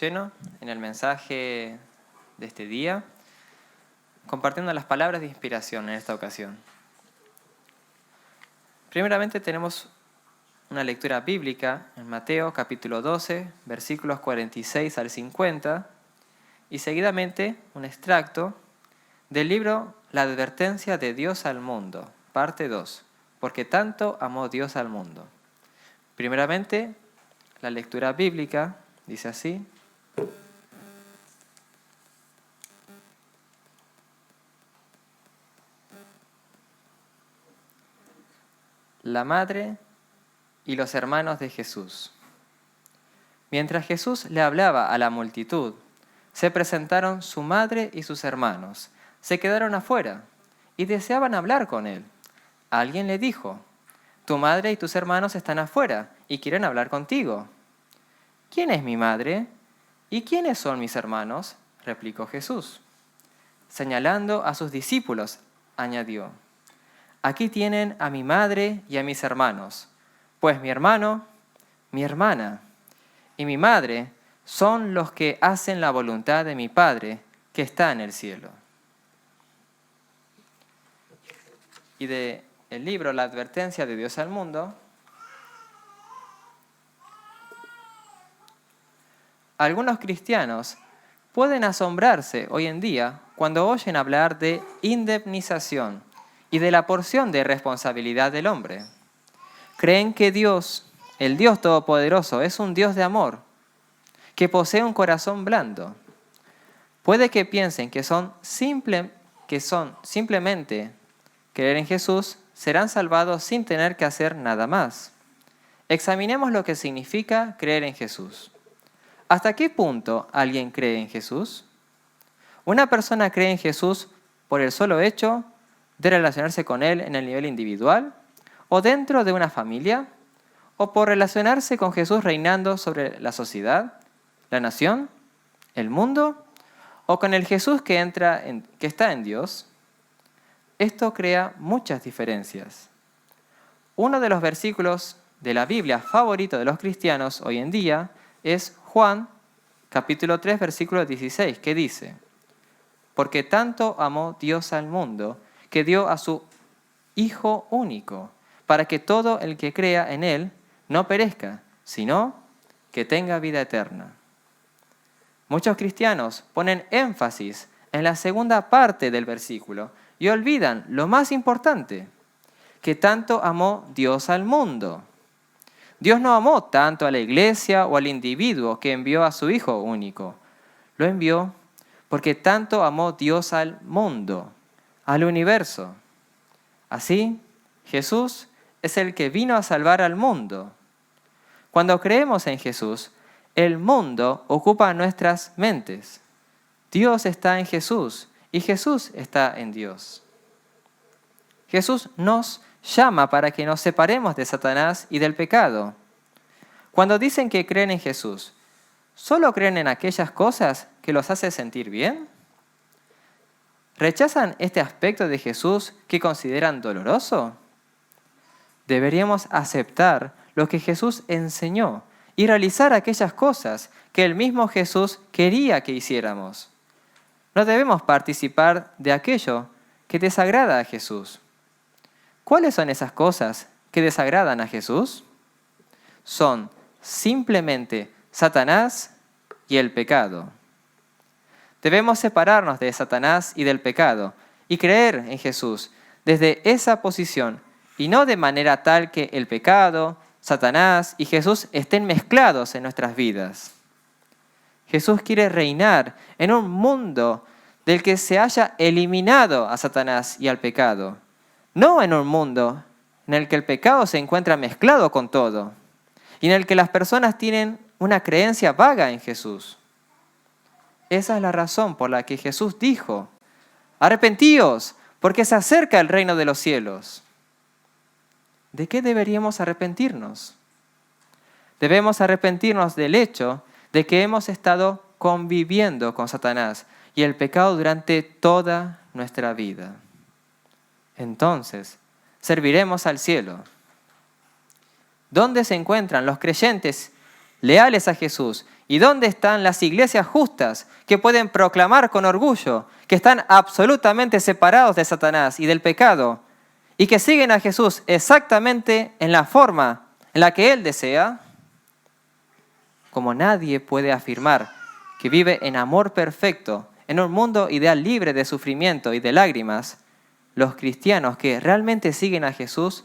lleno en el mensaje de este día, compartiendo las palabras de inspiración en esta ocasión. Primeramente tenemos una lectura bíblica en Mateo capítulo 12, versículos 46 al 50, y seguidamente un extracto del libro La advertencia de Dios al mundo, parte 2, porque tanto amó Dios al mundo. Primeramente, la lectura bíblica dice así: la madre y los hermanos de Jesús. Mientras Jesús le hablaba a la multitud, se presentaron su madre y sus hermanos. Se quedaron afuera y deseaban hablar con él. Alguien le dijo: tu madre y tus hermanos están afuera y quieren hablar contigo. ¿Quién es mi madre? ¿Y quiénes son mis hermanos?, replicó Jesús. Señalando a sus discípulos, añadió: aquí tienen a mi madre y a mis hermanos, pues mi hermano, mi hermana y mi madre son los que hacen la voluntad de mi Padre que está en el cielo. Y del libro La advertencia de Dios al mundo, algunos cristianos pueden asombrarse hoy en día cuando oyen hablar de indemnización y de la porción de responsabilidad del hombre. Creen que Dios, el Dios Todopoderoso, es un Dios de amor, que posee un corazón blando. Puede que piensen que simplemente creer en Jesús, serán salvados sin tener que hacer nada más. Examinemos lo que significa creer en Jesús. ¿Hasta qué punto alguien cree en Jesús? ¿Una persona cree en Jesús por el solo hecho de relacionarse con Él en el nivel individual, o dentro de una familia, o por relacionarse con Jesús reinando sobre la sociedad, la nación, el mundo, o con el Jesús que está en Dios? Esto crea muchas diferencias. Uno de los versículos de la Biblia favorito de los cristianos hoy en día es Juan, capítulo 3, versículo 16, que dice: porque tanto amó Dios al mundo, que dio a su Hijo único, para que todo el que crea en Él no perezca, sino que tenga vida eterna. Muchos cristianos ponen énfasis en la segunda parte del versículo y olvidan lo más importante, que tanto amó Dios al mundo. Dios no amó tanto a la iglesia o al individuo que envió a su Hijo único. Lo envió porque tanto amó Dios al mundo, al universo. Así, Jesús es el que vino a salvar al mundo. Cuando creemos en Jesús, el mundo ocupa nuestras mentes. Dios está en Jesús y Jesús está en Dios. Jesús nos llama para que nos separemos de Satanás y del pecado. Cuando dicen que creen en Jesús, ¿solo creen en aquellas cosas que los hace sentir bien? ¿Rechazan este aspecto de Jesús que consideran doloroso? Deberíamos aceptar lo que Jesús enseñó y realizar aquellas cosas que el mismo Jesús quería que hiciéramos. No debemos participar de aquello que desagrada a Jesús. ¿Cuáles son esas cosas que desagradan a Jesús? Son simplemente Satanás y el pecado. Debemos separarnos de Satanás y del pecado y creer en Jesús desde esa posición y no de manera tal que el pecado, Satanás y Jesús estén mezclados en nuestras vidas. Jesús quiere reinar en un mundo del que se haya eliminado a Satanás y al pecado, no en un mundo en el que el pecado se encuentra mezclado con todo y en el que las personas tienen una creencia vaga en Jesús. Esa es la razón por la que Jesús dijo: arrepentíos, porque se acerca el reino de los cielos. ¿De qué deberíamos arrepentirnos? Debemos arrepentirnos del hecho de que hemos estado conviviendo con Satanás y el pecado durante toda nuestra vida. Entonces, serviremos al cielo. ¿Dónde se encuentran los creyentes leales a Jesús? ¿Y dónde están las iglesias justas que pueden proclamar con orgullo que están absolutamente separados de Satanás y del pecado y que siguen a Jesús exactamente en la forma en la que Él desea? Como nadie puede afirmar que vive en amor perfecto, en un mundo ideal libre de sufrimiento y de lágrimas, los cristianos que realmente siguen a Jesús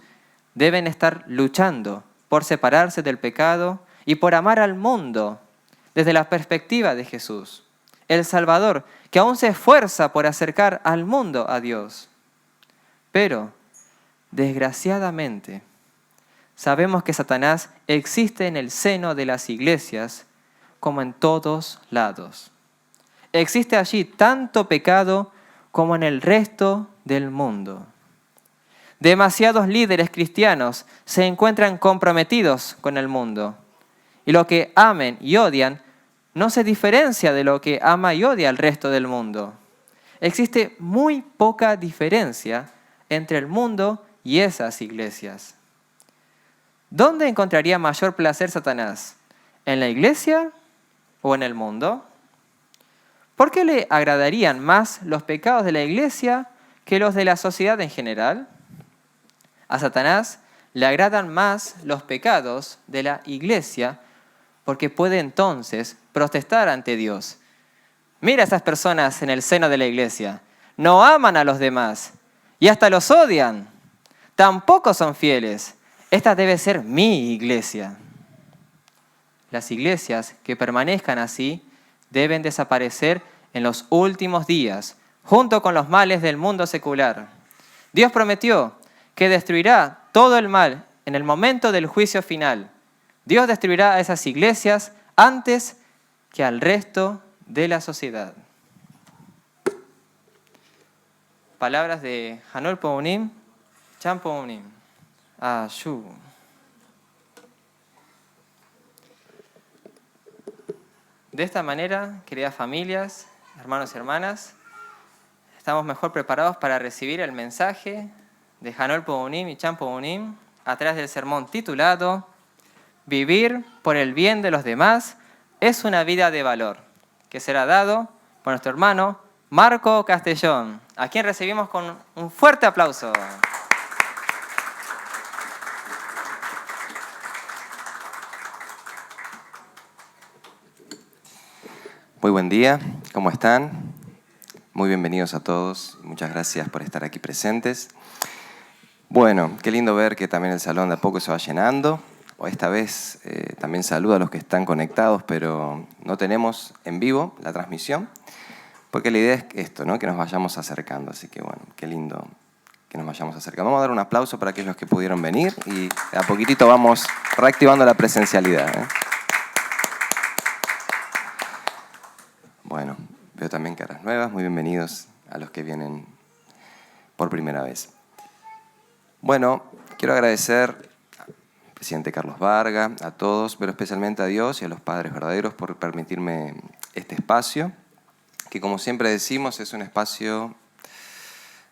deben estar luchando por separarse del pecado y por amar al mundo desde la perspectiva de Jesús, el Salvador, que aún se esfuerza por acercar al mundo a Dios. Pero, desgraciadamente, sabemos que Satanás existe en el seno de las iglesias como en todos lados. Existe allí tanto pecado como en el resto del mundo. Demasiados líderes cristianos se encuentran comprometidos con el mundo. Y lo que amen y odian no se diferencia de lo que ama y odia el resto del mundo. Existe muy poca diferencia entre el mundo y esas iglesias. ¿Dónde encontraría mayor placer Satanás? ¿En la iglesia o en el mundo? ¿Por qué le agradarían más los pecados de la iglesia que los de la sociedad en general? A Satanás le agradan más los pecados de la iglesia porque puede entonces protestar ante Dios. Mira a esas personas en el seno de la iglesia. No aman a los demás y hasta los odian. Tampoco son fieles. Esta debe ser mi iglesia. Las iglesias que permanezcan así deben desaparecer en los últimos días, junto con los males del mundo secular. Dios prometió que destruirá todo el mal en el momento del juicio final. Dios destruirá a esas iglesias antes que al resto de la sociedad. Palabras de Hanol Pounim, Chan Pounim, Ashu. De esta manera, queridas familias, hermanos y hermanas, estamos mejor preparados para recibir el mensaje de Hanol Pounim y Chan Pounim a través del sermón titulado Vivir por el bien de los demás es una vida de valor, que será dado por nuestro hermano Marco Castellón, a quien recibimos con un fuerte aplauso. Muy buen día, ¿cómo están? Muy bienvenidos a todos, muchas gracias por estar aquí presentes. Bueno, qué lindo ver que también el salón de a poco se va llenando. Esta vez también saludo a los que están conectados, pero no tenemos en vivo la transmisión, porque la idea es esto, ¿no? Que nos vayamos acercando, así que bueno, qué lindo que nos vayamos acercando. Vamos a dar un aplauso para aquellos que pudieron venir y a poquitito vamos reactivando la presencialidad, ¿eh? Bueno, veo también caras nuevas, muy bienvenidos a los que vienen por primera vez. Bueno, quiero agradecer al presidente Carlos Varga, a todos, pero especialmente a Dios y a los padres verdaderos por permitirme este espacio, que como siempre decimos es un espacio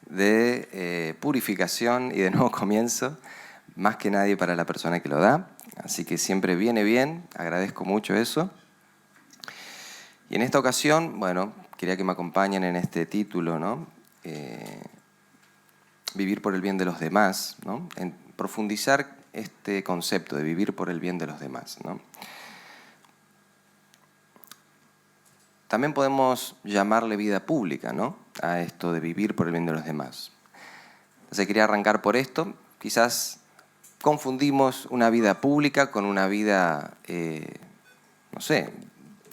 de purificación y de nuevo comienzo, más que nadie para la persona que lo da, así que siempre viene bien, agradezco mucho eso. Y en esta ocasión, bueno, quería que me acompañen en este título, ¿no? Vivir por el bien de los demás, ¿no? En profundizar este concepto de vivir por el bien de los demás, ¿no? También podemos llamarle vida pública, ¿no? A esto de vivir por el bien de los demás. Entonces quería arrancar por esto. Quizás confundimos una vida pública con una vida, no sé,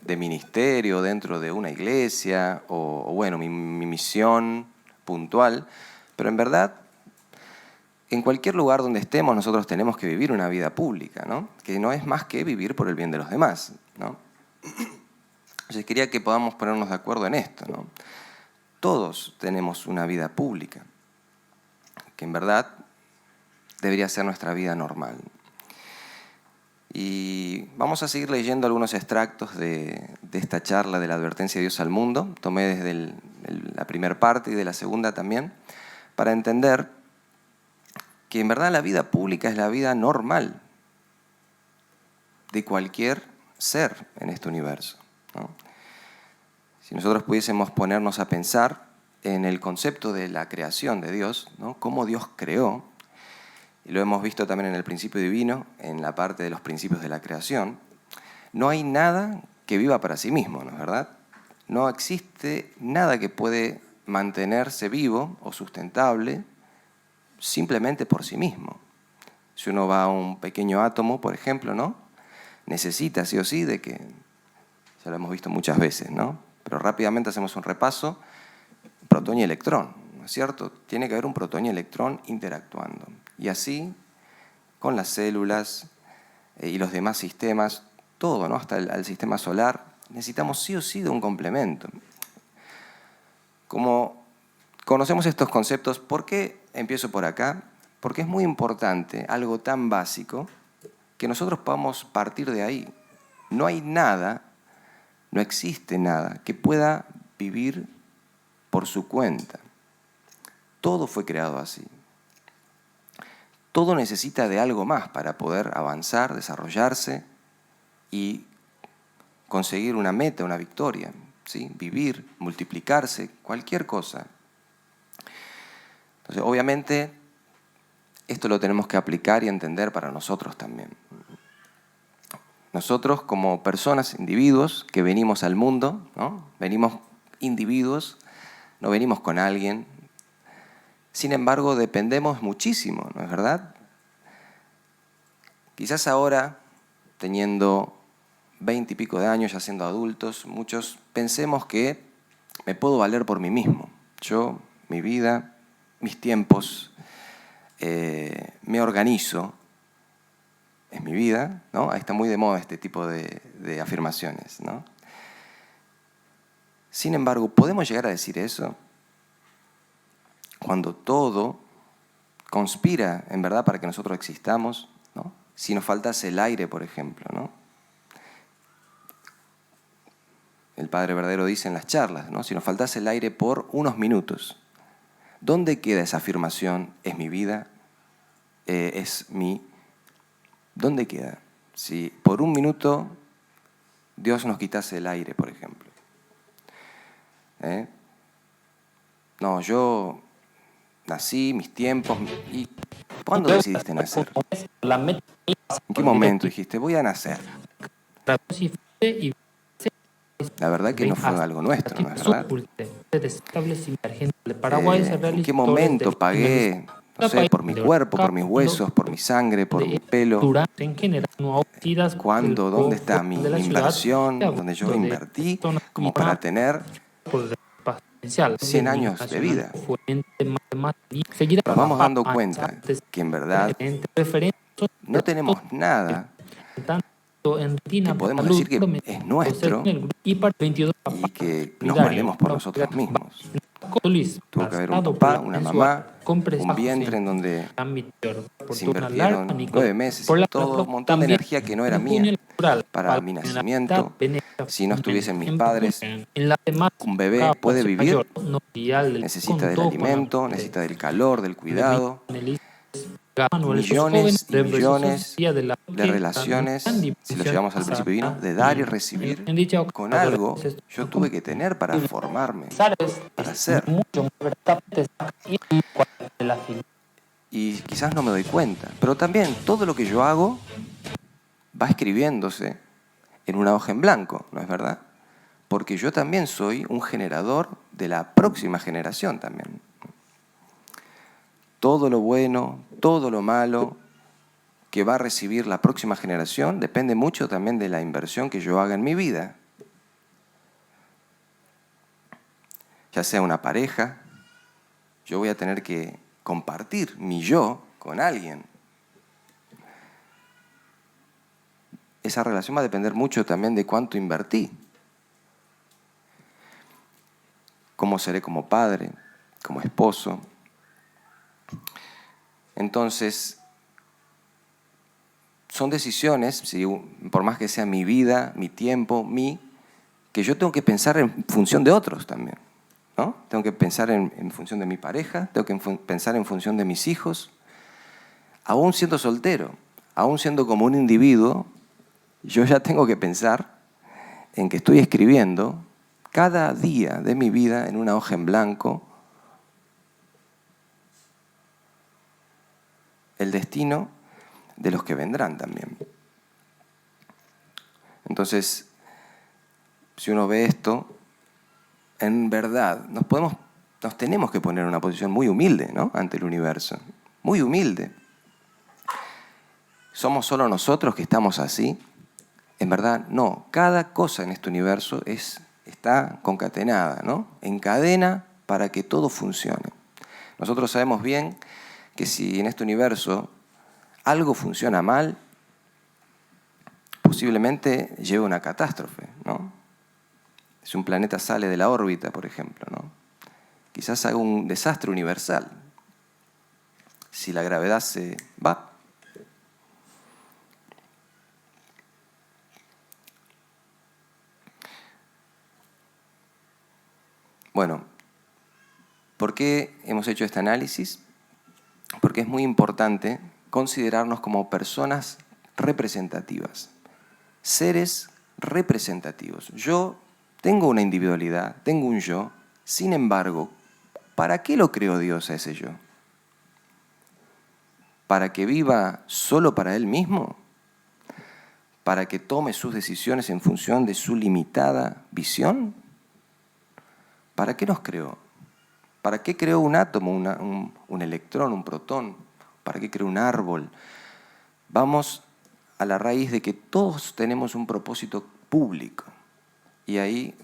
de ministerio dentro de una iglesia o bueno, mi misión puntual. Pero en verdad, en cualquier lugar donde estemos, nosotros tenemos que vivir una vida pública, ¿no? Que no es más que vivir por el bien de los demás, ¿no? Entonces quería que podamos ponernos de acuerdo en esto, ¿no? Todos tenemos una vida pública, que en verdad debería ser nuestra vida normal. Y vamos a seguir leyendo algunos extractos de esta charla de la advertencia de Dios al mundo. Tomé desde la primera parte y de la segunda también, para entender que en verdad la vida pública es la vida normal de cualquier ser en este universo, ¿no? Si nosotros pudiésemos ponernos a pensar en el concepto de la creación de Dios, ¿no? Cómo Dios creó, y lo hemos visto también en el principio divino, en la parte de los principios de la creación, no hay nada que viva para sí mismo, ¿no es verdad? No existe nada que puede mantenerse vivo o sustentable simplemente por sí mismo. Si uno va a un pequeño átomo, por ejemplo, ¿no? Necesita sí o sí de que, ya lo hemos visto muchas veces, ¿no? Pero rápidamente hacemos un repaso, protón y electrón, ¿no es cierto? Tiene que haber un protón y electrón interactuando. Y así, con las células y los demás sistemas, todo, ¿no? Hasta el sistema solar, necesitamos sí o sí de un complemento. Como conocemos estos conceptos, ¿por qué empiezo por acá? Porque es muy importante, algo tan básico, que nosotros podamos partir de ahí. No hay nada, no existe nada que pueda vivir por su cuenta. Todo fue creado así. Todo necesita de algo más para poder avanzar, desarrollarse y conseguir una meta, una victoria, ¿sí? Vivir, multiplicarse, cualquier cosa. Entonces, obviamente, esto lo tenemos que aplicar y entender para nosotros también. Nosotros, como personas, individuos que venimos al mundo, ¿no? Venimos individuos, no venimos con alguien. Sin embargo, dependemos muchísimo, ¿no es verdad? Quizás ahora, teniendo 20 y pico de años, ya siendo adultos, muchos pensemos que me puedo valer por mí mismo. Yo, mi vida, mis tiempos, me organizo. Es mi vida, ¿no? Ahí está muy de moda este tipo de afirmaciones, ¿no? Sin embargo, ¿podemos llegar a decir eso? Cuando todo conspira, en verdad, para que nosotros existamos, ¿no? Si nos faltase el aire, por ejemplo, ¿no? El Padre Verdadero dice en las charlas, ¿no? Si nos faltase el aire por unos minutos, ¿dónde queda esa afirmación? ¿Es mi vida? ¿Dónde queda? Si por un minuto Dios nos quitase el aire, por ejemplo. No, yo nací, mis tiempos. ¿Y cuándo decidiste nacer? ¿En qué momento dijiste, voy a nacer? La verdad que no fue algo nuestro, ¿no es verdad? ¿En qué momento pagué, no sé, por mi cuerpo, por mis huesos, por mi sangre, por mi pelo? ¿Cuándo? ¿Dónde está mi inversión? ¿Dónde yo invertí como para tener 100 años de vida? Nos vamos dando cuenta que en verdad no tenemos nada que podemos decir que es nuestro y que nos valemos por nosotros mismos. Tuvo que haber un papá, una mamá, un vientre en donde se invirtieron 9 meses y todo, un montón de energía que no era mía para mi nacimiento. Si no estuviesen mis padres, un bebé puede vivir, necesita del alimento, necesita del calor, del cuidado. Millones y millones de relaciones, si lo llevamos al principio divino, de dar y recibir con algo yo tuve que tener para formarme, para ser. Y quizás no me doy cuenta, pero también todo lo que yo hago va escribiéndose en una hoja en blanco, ¿no es verdad? Porque yo también soy un generador de la próxima generación también. Todo lo bueno, todo lo malo que va a recibir la próxima generación depende mucho también de la inversión que yo haga en mi vida. Ya sea una pareja, yo voy a tener que compartir mi yo con alguien. Esa relación va a depender mucho también de cuánto invertí. Cómo seré como padre, como esposo. Entonces, son decisiones, si, por más que sea mi vida, mi tiempo, que yo tengo que pensar en función de otros también, ¿no? Tengo que pensar en función de mi pareja, tengo que pensar en función de mis hijos. Aún siendo soltero, aún siendo como un individuo, yo ya tengo que pensar en que estoy escribiendo cada día de mi vida en una hoja en blanco el destino de los que vendrán también. Entonces, si uno ve esto, en verdad nos tenemos que poner en una posición muy humilde, ¿no?, ante el universo, muy humilde. ¿Somos solo nosotros que estamos así? En verdad, no. Cada cosa en este universo está concatenada, ¿no?, en cadena para que todo funcione. Nosotros sabemos bien que si en este universo algo funciona mal, posiblemente lleve a una catástrofe, ¿no? Si un planeta sale de la órbita, por ejemplo, ¿no?, quizás haga un desastre universal. Si la gravedad se va. Bueno, ¿por qué hemos hecho este análisis? Porque es muy importante considerarnos como personas representativas, seres representativos. Yo tengo una individualidad, tengo un yo, sin embargo, ¿para qué lo creó Dios a ese yo? ¿Para que viva solo para Él mismo? ¿Para que tome sus decisiones en función de su limitada visión? ¿Para qué nos creó? ¿Para qué creó un átomo, un electrón, un protón? ¿Para qué creó un árbol? Vamos a la raíz de que todos tenemos un propósito público. Y ahí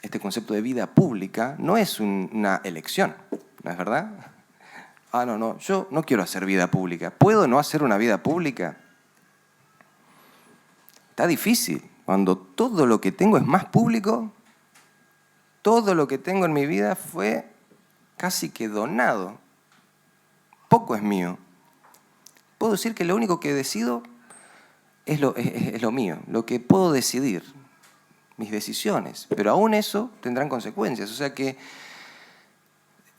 este concepto de vida pública no es una elección, ¿no es verdad? No, yo no quiero hacer vida pública. ¿Puedo no hacer una vida pública? Está difícil. Cuando todo lo que tengo es más público, todo lo que tengo en mi vida fue casi que donado. Poco es mío. Puedo decir que lo único que decido es lo mío, lo que puedo decidir, mis decisiones. Pero aún eso tendrán consecuencias. O sea que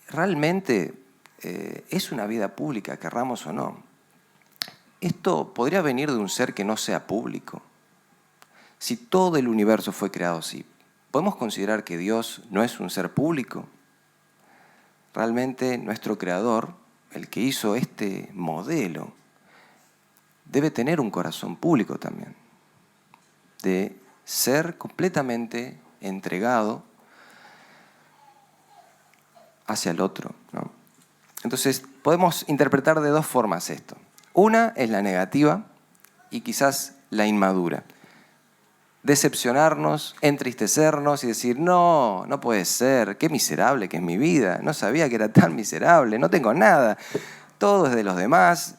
realmente es una vida pública, querramos o no. Esto podría venir de un ser que no sea público. Si todo el universo fue creado así, ¿podemos considerar que Dios no es un ser público? Realmente nuestro Creador, el que hizo este modelo, debe tener un corazón público también, de ser completamente entregado hacia el otro, ¿no? Entonces, podemos interpretar de dos formas esto. Una es la negativa y quizás la inmadura. Decepcionarnos, entristecernos y decir, no puede ser, qué miserable que es mi vida, no sabía que era tan miserable, no tengo nada, todo es de los demás,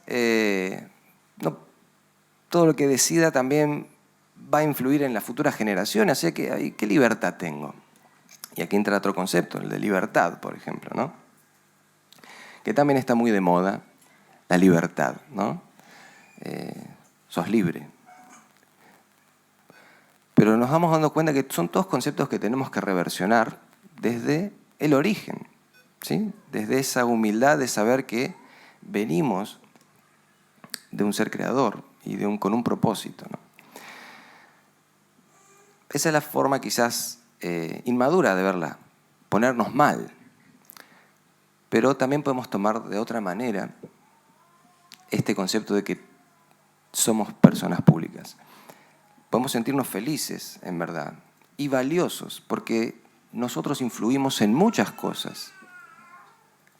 todo lo que decida también va a influir en las futuras generaciones, así que ¿qué libertad tengo? Y aquí entra otro concepto, el de libertad, por ejemplo, ¿no?, que también está muy de moda, la libertad, ¿no? Sos libre. Pero nos vamos dando cuenta que son todos conceptos que tenemos que reversionar desde el origen, ¿sí? Desde esa humildad de saber que venimos de un ser creador y con un propósito, ¿no? Esa es la forma quizás inmadura de verla, ponernos mal. Pero también podemos tomar de otra manera este concepto de que somos personas públicas. Podemos sentirnos felices, en verdad, y valiosos, porque nosotros influimos en muchas cosas.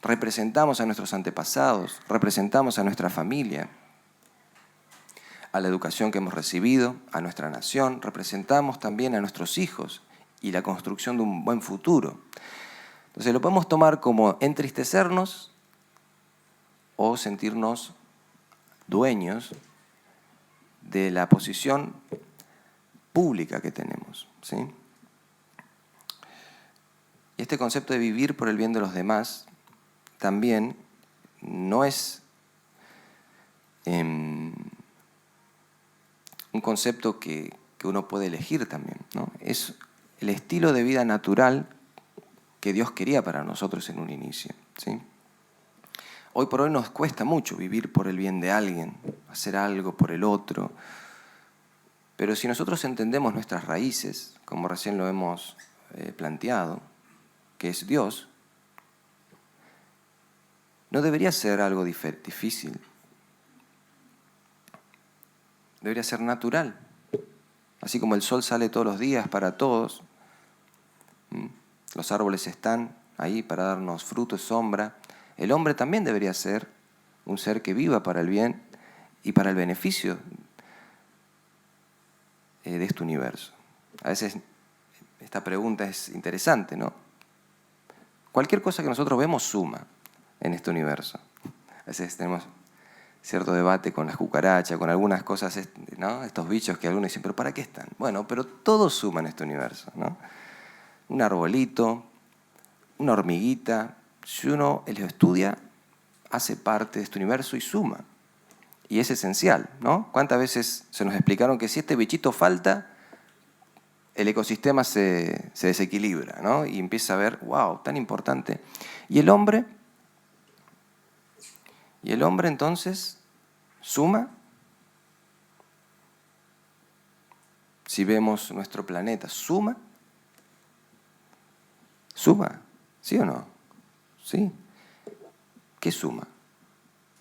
Representamos a nuestros antepasados, representamos a nuestra familia, a la educación que hemos recibido, a nuestra nación, representamos también a nuestros hijos y la construcción de un buen futuro. Entonces lo podemos tomar como entristecernos o sentirnos dueños de la posición pública que tenemos, ¿sí? Y este concepto de vivir por el bien de los demás también no es un concepto que uno puede elegir también, ¿no? Es el estilo de vida natural que Dios quería para nosotros en un inicio, ¿sí? Hoy por hoy nos cuesta mucho vivir por el bien de alguien, hacer algo por el otro. Pero si nosotros entendemos nuestras raíces, como recién lo hemos planteado, que es Dios, no debería ser algo difícil. Debería ser natural. Así como el sol sale todos los días para todos, los árboles están ahí para darnos fruto y sombra, el hombre también debería ser un ser que viva para el bien y para el beneficio de este universo. A veces esta pregunta es interesante, ¿no? Cualquier cosa que nosotros vemos suma en este universo. A veces tenemos cierto debate con las cucarachas, con algunas cosas, ¿no? Estos bichos que algunos dicen, ¿pero para qué están? Bueno, pero todo suma en este universo, ¿no? Un arbolito, una hormiguita, si uno lo estudia, hace parte de este universo y suma. Y es esencial, ¿no? ¿Cuántas veces se nos explicaron que si este bichito falta, el ecosistema se desequilibra, ¿no? Y empieza a ver, wow, tan importante. Y el hombre entonces suma. Si vemos nuestro planeta, ¿suma? ¿Suma? ¿Sí o no? ¿Sí? ¿Qué suma?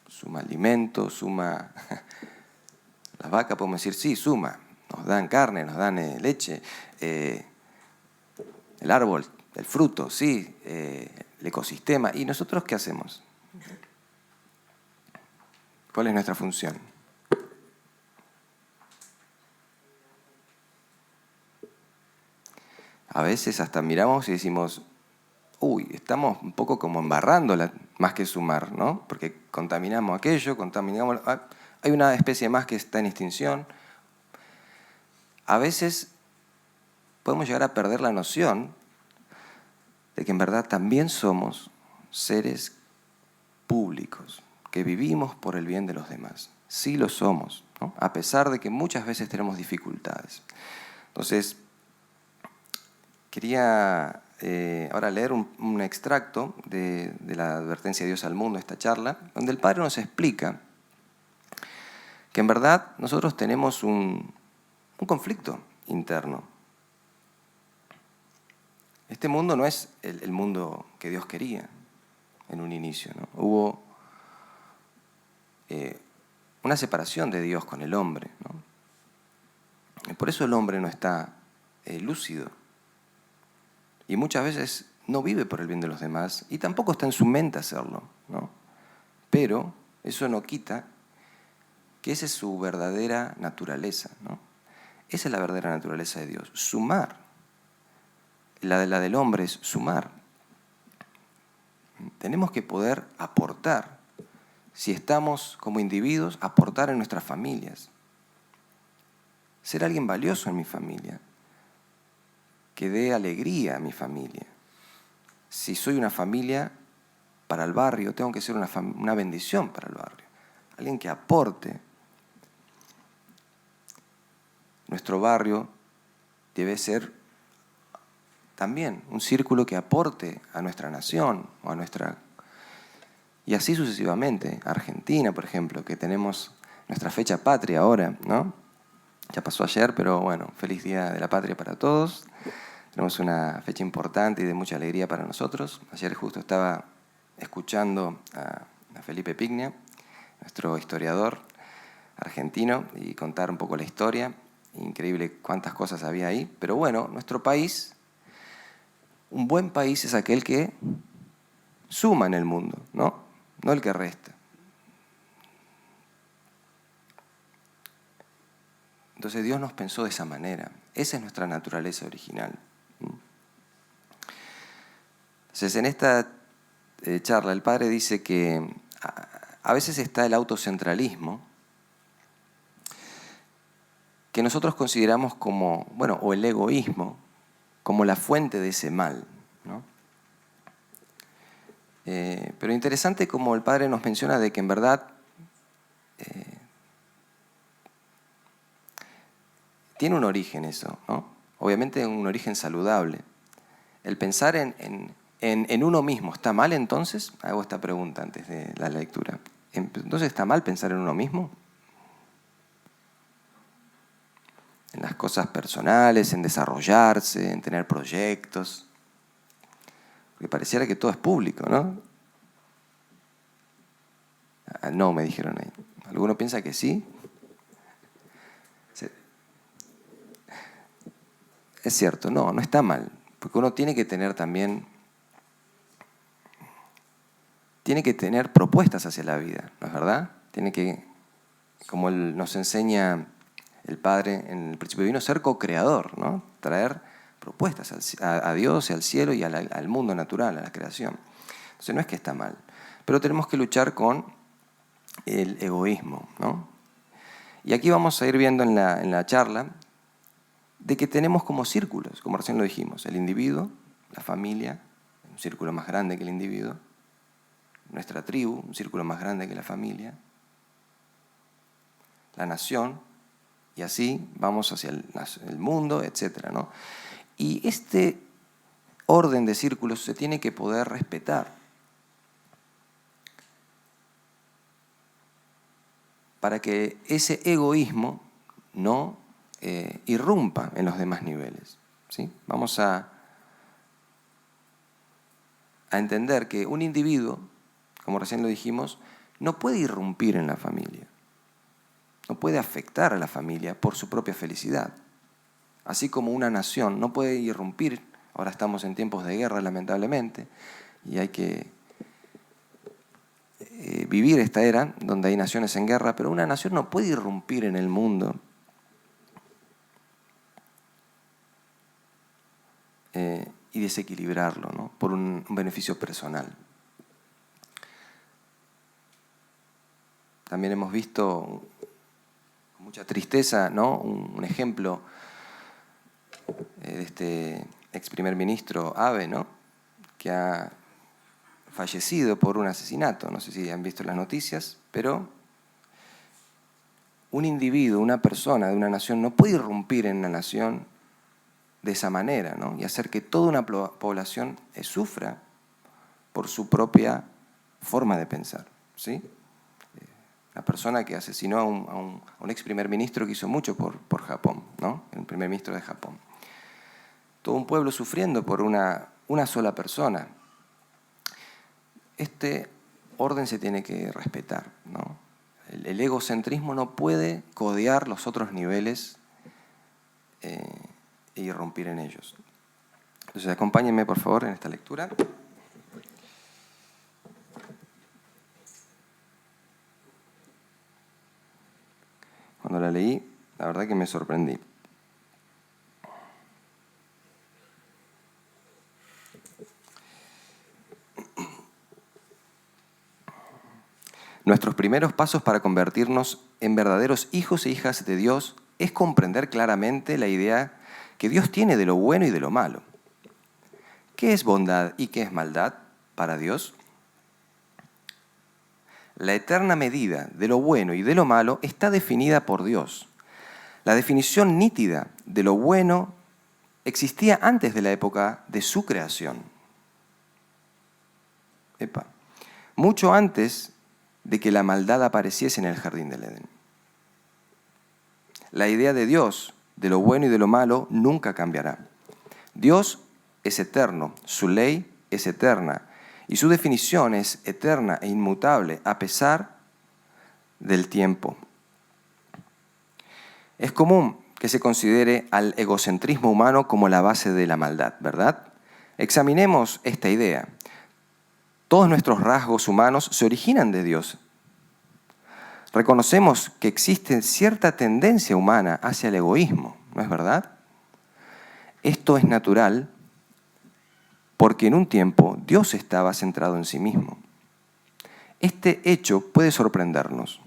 Suma alimento, suma... Las vacas podemos decir, sí, suma. Nos dan carne, nos dan leche. El árbol, el fruto, sí. El ecosistema. ¿Y nosotros qué hacemos? ¿Cuál es nuestra función? A veces hasta miramos y decimos, uy, estamos un poco como embarrándola más que sumar, ¿no? Porque contaminamos aquello, contaminamos... Hay una especie más que está en extinción. A veces podemos llegar a perder la noción de que en verdad también somos seres públicos, que vivimos por el bien de los demás. Sí lo somos, ¿no? A pesar de que muchas veces tenemos dificultades. Entonces, quería ahora leer un extracto de la advertencia de Dios al mundo, esta charla, donde el Padre nos explica que en verdad nosotros tenemos un conflicto interno. Este mundo no es el mundo que Dios quería en un inicio, ¿no? Hubo una separación de Dios con el hombre, ¿no? Y por eso el hombre no está lúcido. Y muchas veces no vive por el bien de los demás y tampoco está en su mente hacerlo, ¿no? Pero eso no quita que esa es su verdadera naturaleza, ¿no? Esa es la verdadera naturaleza de Dios, sumar. La del hombre es sumar. Tenemos que poder aportar, si estamos como individuos, aportar en nuestras familias. Ser alguien valioso en mi familia, que dé alegría a mi familia. Si soy una familia para el barrio, tengo que ser una bendición para el barrio. Alguien que aporte. Nuestro barrio debe ser también un círculo que aporte a nuestra nación o a nuestra... Y así sucesivamente. Argentina, por ejemplo, que tenemos nuestra fecha patria ahora, ¿no? Ya pasó ayer, pero bueno, feliz Día de la Patria para todos. Tenemos una fecha importante y de mucha alegría para nosotros. Ayer justo estaba escuchando a Felipe Pignia, nuestro historiador argentino, y contar un poco la historia. Increíble cuántas cosas había ahí. Pero bueno, nuestro país, un buen país es aquel que suma en el mundo, ¿no? No el que resta. Entonces Dios nos pensó de esa manera. Esa es nuestra naturaleza original. Entonces en esta charla el Padre dice que a veces está el autocentralismo, que nosotros consideramos como, bueno, o el egoísmo, como la fuente de ese mal, ¿no? Pero interesante como el Padre nos menciona de que en verdad tiene un origen eso, ¿no? Obviamente un origen saludable. El pensar en uno mismo, ¿está mal entonces? Hago esta pregunta antes de la lectura. ¿Entonces está mal pensar en uno mismo? en las cosas personales, en desarrollarse, en tener proyectos. Porque pareciera que todo es público, ¿no? No, me dijeron ahí. ¿Alguno piensa que sí? Es cierto, no está mal. Porque uno tiene que tener también, tiene que tener propuestas hacia la vida, ¿no es verdad? Tiene que, como nos enseña el Padre en el principio divino, ser co-creador, ¿no? Traer propuestas a Dios y al cielo y al mundo natural, a la creación. Entonces no es que está mal, pero tenemos que luchar con el egoísmo, ¿no? Y aquí vamos a ir viendo en la charla de que tenemos como círculos, como recién lo dijimos, el individuo, la familia, un círculo más grande que el individuo, nuestra tribu, un círculo más grande que la familia, la nación, y así vamos hacia el mundo, etc., ¿no? Y este orden de círculos se tiene que poder respetar para que ese egoísmo no irrumpa en los demás niveles, ¿sí? Vamos a entender que un individuo, como recién lo dijimos, no puede irrumpir en la familia, no puede afectar a la familia por su propia felicidad. Así como una nación no puede irrumpir, ahora estamos en tiempos de guerra lamentablemente, y hay que vivir esta era donde hay naciones en guerra, pero una nación no puede irrumpir en el mundo y desequilibrarlo, ¿no? Por un beneficio personal. También hemos visto con mucha tristeza, ¿no? Un ejemplo de este ex primer ministro Abe, ¿no? Que ha fallecido por un asesinato. No sé si han visto las noticias, pero un individuo, una persona de una nación no puede irrumpir en una nación de esa manera, ¿no? Y hacer que toda una población sufra por su propia forma de pensar, ¿sí? La persona que asesinó a un ex primer ministro que hizo mucho por Japón, ¿no? El primer ministro de Japón. Todo un pueblo sufriendo por una sola persona. Este orden se tiene que respetar, ¿no? El egocentrismo no puede codear los otros niveles e irrumpir en ellos. Entonces, acompáñenme, por favor, en esta lectura. Cuando la leí, la verdad que me sorprendí. Nuestros primeros pasos para convertirnos en verdaderos hijos e hijas de Dios es comprender claramente la idea que Dios tiene de lo bueno y de lo malo. ¿Qué es bondad y qué es maldad para Dios? La eterna medida de lo bueno y de lo malo está definida por Dios. La definición nítida de lo bueno existía antes de la época de su creación. Mucho antes de que la maldad apareciese en el jardín del Edén. La idea de Dios, de lo bueno y de lo malo, nunca cambiará. Dios es eterno, su ley es eterna y su definición es eterna e inmutable a pesar del tiempo. Es común que se considere al egocentrismo humano como la base de la maldad, ¿verdad? Examinemos esta idea. Todos nuestros rasgos humanos se originan de Dios. Reconocemos que existe cierta tendencia humana hacia el egoísmo, ¿no es verdad? Esto es natural porque en un tiempo Dios estaba centrado en sí mismo. Este hecho puede sorprendernos,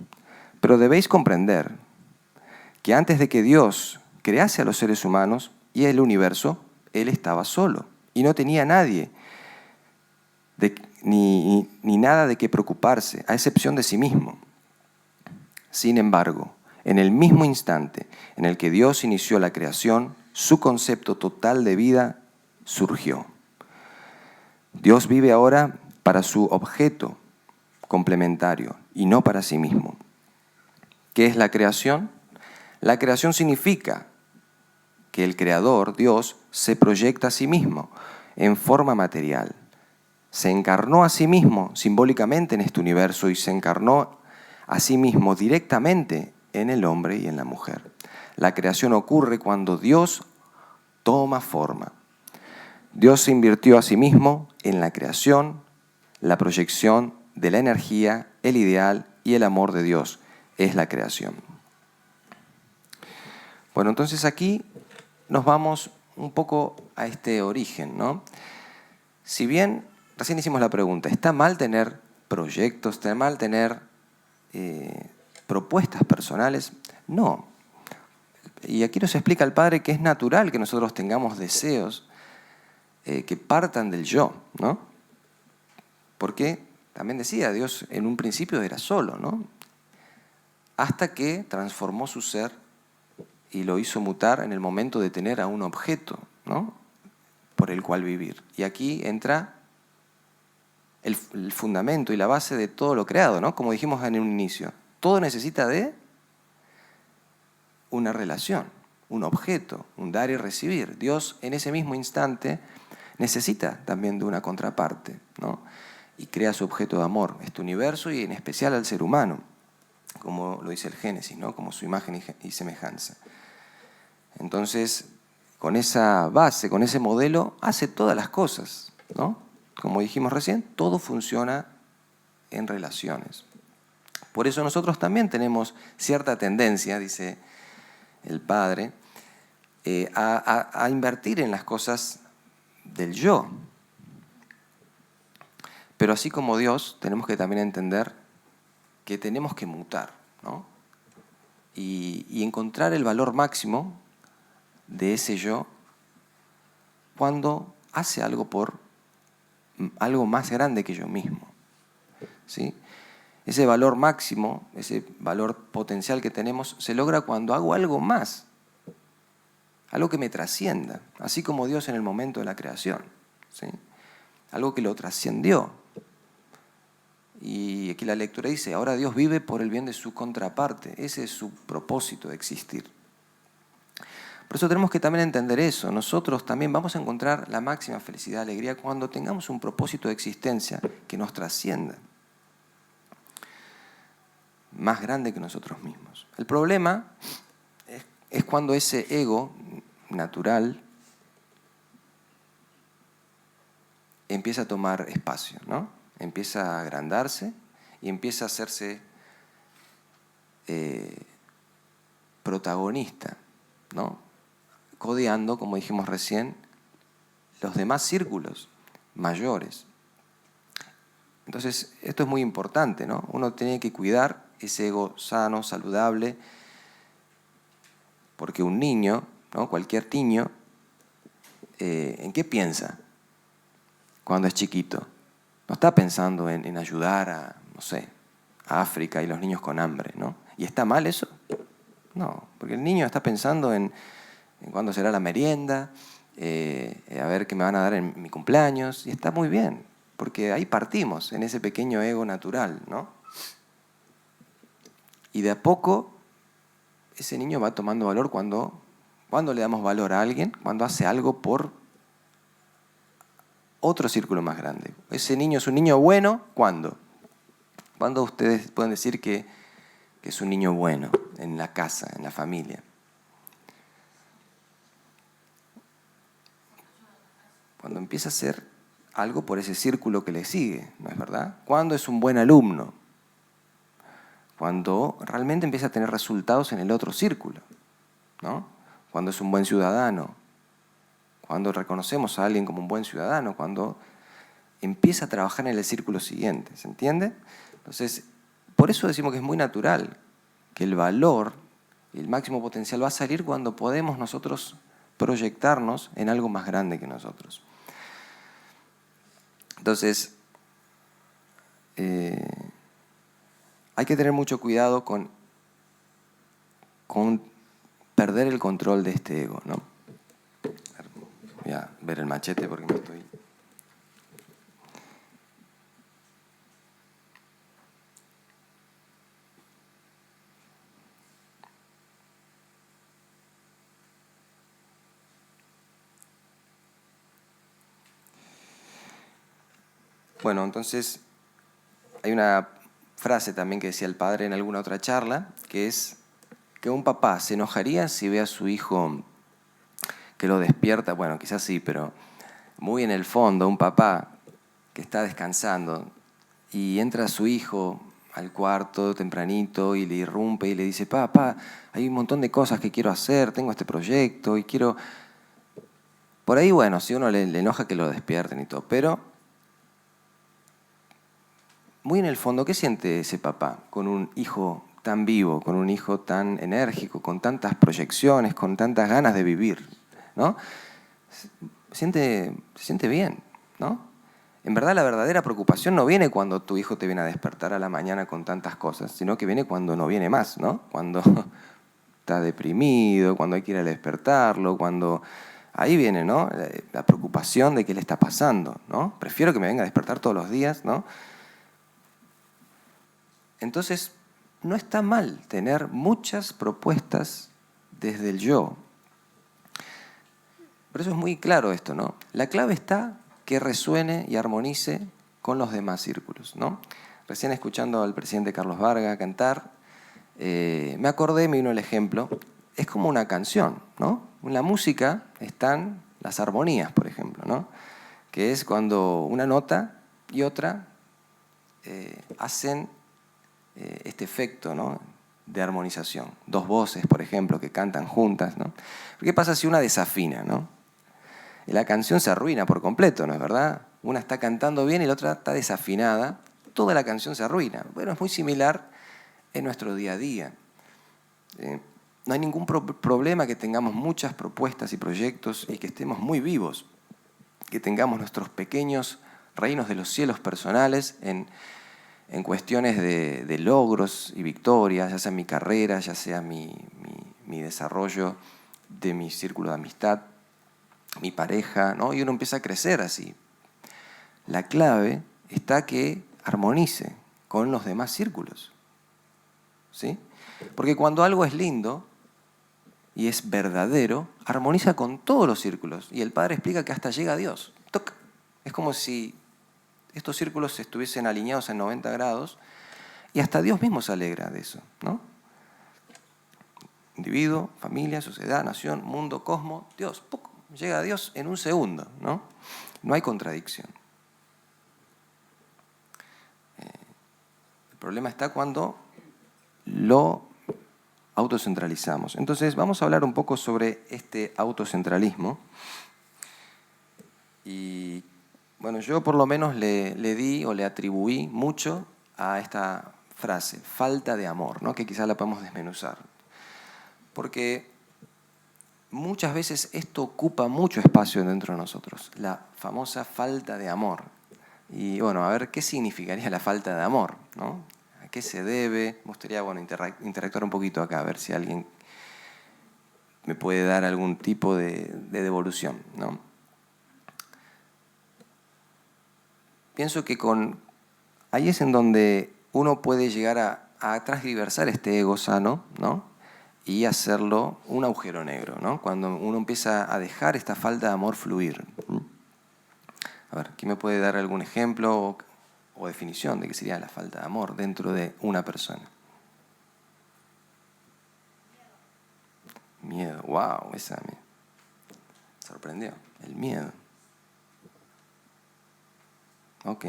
pero debéis comprender que antes de que Dios crease a los seres humanos y el universo, Él estaba solo y no tenía nadie ni nada de qué preocuparse, a excepción de sí mismo. Sin embargo, en el mismo instante en el que Dios inició la creación, su concepto total de vida surgió. Dios vive ahora para su objeto complementario y no para sí mismo. ¿Qué es la creación? La creación significa que el Creador, Dios, se proyecta a sí mismo en forma material. Se encarnó a sí mismo simbólicamente en este universo y se encarnó a sí mismo directamente en el hombre y en la mujer. La creación ocurre cuando Dios toma forma. Dios se invirtió a sí mismo en la creación, la proyección de la energía, el ideal y el amor de Dios es la creación. Bueno, entonces aquí nos vamos un poco a este origen, ¿no? Si bien recién hicimos la pregunta, ¿está mal tener proyectos, está mal tener propuestas personales? No. Y aquí nos explica el Padre que es natural que nosotros tengamos deseos que partan del yo, ¿no? Porque también decía, Dios en un principio era solo, ¿no? Hasta que transformó su ser y lo hizo mutar en el momento de tener a un objeto, ¿no? Por el cual vivir. Y aquí entra el fundamento y la base de todo lo creado, ¿no? Como dijimos en un inicio, todo necesita de una relación, un objeto, un dar y recibir. Dios en ese mismo instante necesita también de una contraparte, ¿no? Y crea su objeto de amor, este universo y en especial al ser humano, como lo dice el Génesis, ¿no? Como su imagen y semejanza. Entonces, con esa base, con ese modelo, hace todas las cosas, ¿no? Como dijimos recién, todo funciona en relaciones. Por eso nosotros también tenemos cierta tendencia, dice el Padre, a invertir en las cosas del yo. Pero así como Dios, tenemos que también entender que tenemos que mutar, ¿no? Y encontrar el valor máximo de ese yo cuando hace algo por algo más grande que yo mismo, ¿sí? Ese valor máximo, ese valor potencial que tenemos, se logra cuando hago algo más, algo que me trascienda, así como Dios en el momento de la creación, ¿sí? Algo que lo trascendió. Y aquí la lectura dice, ahora Dios vive por el bien de su contraparte, ese es su propósito de existir. Por eso tenemos que también entender eso. Nosotros también vamos a encontrar la máxima felicidad, alegría, cuando tengamos un propósito de existencia que nos trascienda, más grande que nosotros mismos. El problema es cuando ese ego natural empieza a tomar espacio, ¿no? Empieza a agrandarse y empieza a hacerse protagonista, ¿no? Codeando, como dijimos recién, los demás círculos mayores. Entonces, esto es muy importante, ¿no? Uno tiene que cuidar ese ego sano, saludable, porque un niño, ¿no? Cualquier niño, ¿en qué piensa cuando es chiquito? No está pensando en ayudar a, no sé, a África y los niños con hambre, ¿no? ¿Y está mal eso? No, porque el niño está pensando en cuándo será la merienda, a ver qué me van a dar en mi cumpleaños, y está muy bien, porque ahí partimos, en ese pequeño ego natural, ¿no? Y de a poco, ese niño va tomando valor cuando le damos valor a alguien, cuando hace algo por otro círculo más grande. Ese niño es un niño bueno, ¿cuándo? ¿Cuándo ustedes pueden decir que es un niño bueno en la casa, en la familia? Cuando empieza a hacer algo por ese círculo que le sigue, ¿no es verdad? ¿Cuándo es un buen alumno? Cuando realmente empieza a tener resultados en el otro círculo, ¿no? Cuando es un buen ciudadano, cuando reconocemos a alguien como un buen ciudadano, cuando empieza a trabajar en el círculo siguiente, ¿se entiende? Entonces, por eso decimos que es muy natural que el valor y el máximo potencial va a salir cuando podemos nosotros proyectarnos en algo más grande que nosotros. Entonces, hay que tener mucho cuidado con perder el control de este ego, ¿no? Voy a ver el machete porque me estoy... Bueno, entonces hay una frase también que decía el padre en alguna otra charla, que es que un papá se enojaría si ve a su hijo que lo despierta, bueno, quizás sí, pero muy en el fondo, un papá que está descansando y entra su hijo al cuarto tempranito y le irrumpe y le dice, papá, hay un montón de cosas que quiero hacer, tengo este proyecto y quiero... Por ahí, bueno, si uno le enoja que lo despierten y todo, pero muy en el fondo, ¿qué siente ese papá con un hijo tan vivo, con un hijo tan enérgico, con tantas proyecciones, con tantas ganas de vivir? ¿No? Se siente bien, ¿no? En verdad, la verdadera preocupación no viene cuando tu hijo te viene a despertar a la mañana con tantas cosas, sino que viene cuando no viene más, ¿no? Cuando está deprimido, cuando hay que ir a despertarlo, cuando... Ahí viene, ¿no? La preocupación de qué le está pasando, ¿no? Prefiero que me venga a despertar todos los días, ¿no? Entonces, no está mal tener muchas propuestas desde el yo. Por eso es muy claro esto, ¿no? La clave está que resuene y armonice con los demás círculos, ¿no? Recién escuchando al presidente Carlos Varga cantar, me acordé, me vino el ejemplo, es como una canción, ¿no? En la música están las armonías, por ejemplo, ¿no? Que es cuando una nota y otra hacen este efecto, ¿no? De armonización. Dos voces, por ejemplo, que cantan juntas, ¿no? ¿Qué pasa si una desafina, ¿no? La canción se arruina por completo, ¿no es verdad? Una está cantando bien y la otra está desafinada, toda la canción se arruina. Bueno, es muy similar en nuestro día a día. No hay ningún problema que tengamos muchas propuestas y proyectos y que estemos muy vivos, que tengamos nuestros pequeños reinos de los cielos personales en cuestiones de logros y victorias, ya sea mi carrera, ya sea mi desarrollo de mi círculo de amistad, mi pareja, ¿no? Y uno empieza a crecer así. La clave está que armonice con los demás círculos, ¿sí? Porque cuando algo es lindo y es verdadero, armoniza con todos los círculos. Y el Padre explica que hasta llega a Dios. ¡Toc! Es como si estos círculos estuviesen alineados en 90 grados y hasta Dios mismo se alegra de eso, ¿no? Individuo, familia, sociedad, nación, mundo, cosmos, Dios. ¡Puc! Llega a Dios en un segundo, ¿no? No hay contradicción. El problema está cuando lo autocentralizamos. Entonces, vamos a hablar un poco sobre este autocentralismo. Y, bueno, yo por lo menos le di o le atribuí mucho a esta frase, falta de amor, ¿no? Que quizás la podemos desmenuzar. Porque muchas veces esto ocupa mucho espacio dentro de nosotros, la famosa falta de amor. Y bueno, a ver, ¿qué significaría la falta de amor, ¿no? ¿A qué se debe? Me gustaría, bueno, interactuar un poquito acá, a ver si alguien me puede dar algún tipo de devolución, ¿no? Pienso que ahí es en donde uno puede llegar a transgiversar este ego sano, ¿no? Y hacerlo un agujero negro, ¿no? Cuando uno empieza a dejar esta falta de amor fluir. A ver, ¿quién me puede dar algún ejemplo o definición de qué sería la falta de amor dentro de una persona? Miedo, wow, esa me sorprendió. El miedo. Ok.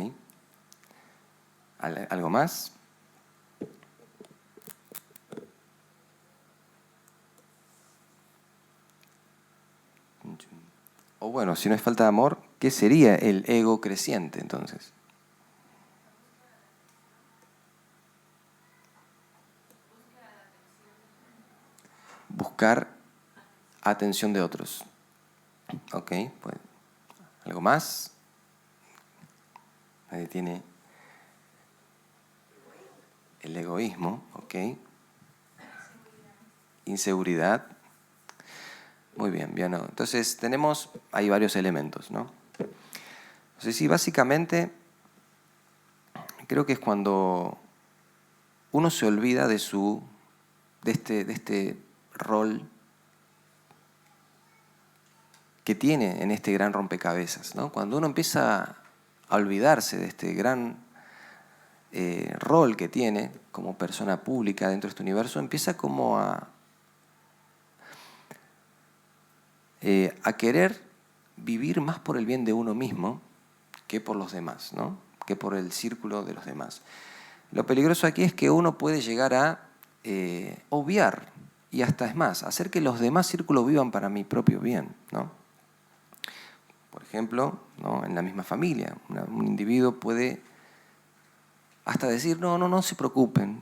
¿Algo más? O bueno, si no es falta de amor, ¿qué sería el ego creciente entonces? Buscar atención de otros. Ok, pues, ¿algo más? Nadie tiene el egoísmo, ok. Inseguridad. Muy bien, bien. Entonces hay varios elementos, ¿no? Entonces sí, básicamente creo que es cuando uno se olvida de este rol que tiene en este gran rompecabezas, ¿no? Cuando uno empieza a olvidarse de este gran rol que tiene como persona pública dentro de este universo, empieza como a querer vivir más por el bien de uno mismo que por los demás, ¿no? Que por el círculo de los demás. Lo peligroso aquí es que uno puede llegar a obviar y hasta es más, hacer que los demás círculos vivan para mi propio bien, ¿no? Por ejemplo, ¿no? En la misma familia, un individuo puede hasta decir, no se preocupen.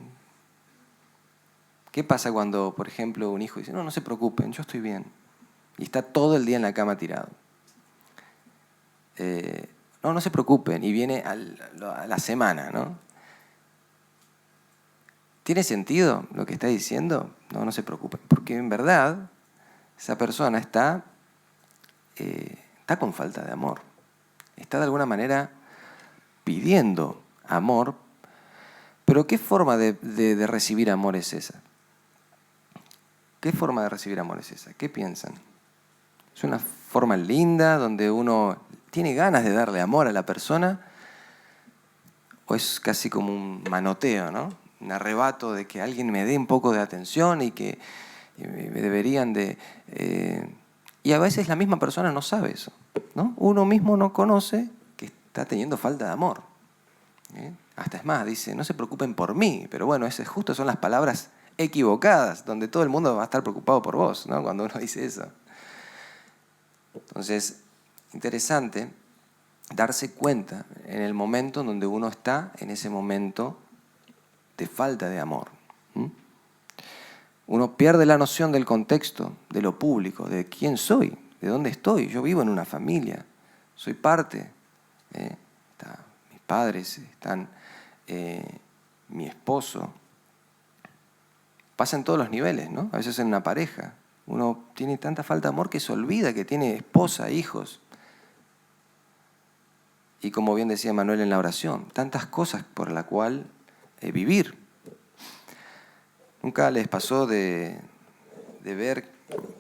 ¿Qué pasa cuando, por ejemplo, un hijo dice, no se preocupen, yo estoy bien? Y está todo el día en la cama tirado. No se preocupen, y viene a la semana, ¿no? ¿Tiene sentido lo que está diciendo? No se preocupen, porque en verdad esa persona está con falta de amor. Está de alguna manera pidiendo amor, pero ¿qué forma de recibir amor es esa? ¿Qué forma de recibir amor es esa? ¿Qué piensan? ¿Es una forma linda donde uno tiene ganas de darle amor a la persona? ¿O es casi como un manoteo, ¿no? Un arrebato de que alguien me dé un poco de atención y que me deberían de... y a veces la misma persona no sabe eso, ¿no? Uno mismo no conoce que está teniendo falta de amor. Hasta es más, dice, no se preocupen por mí, pero bueno, esas justo son las palabras equivocadas, donde todo el mundo va a estar preocupado por vos, ¿no? Cuando uno dice eso. Entonces, interesante darse cuenta en el momento en donde uno está, en ese momento de falta de amor. Uno pierde la noción del contexto, de lo público, de quién soy, de dónde estoy. Yo vivo en una familia, soy parte. Están mis padres, están mi esposo. Pasa en todos los niveles, ¿no? A veces en una pareja. Uno tiene tanta falta de amor que se olvida que tiene esposa, hijos. Y como bien decía Manuel en la oración, tantas cosas por la cual vivir. ¿Nunca les pasó de ver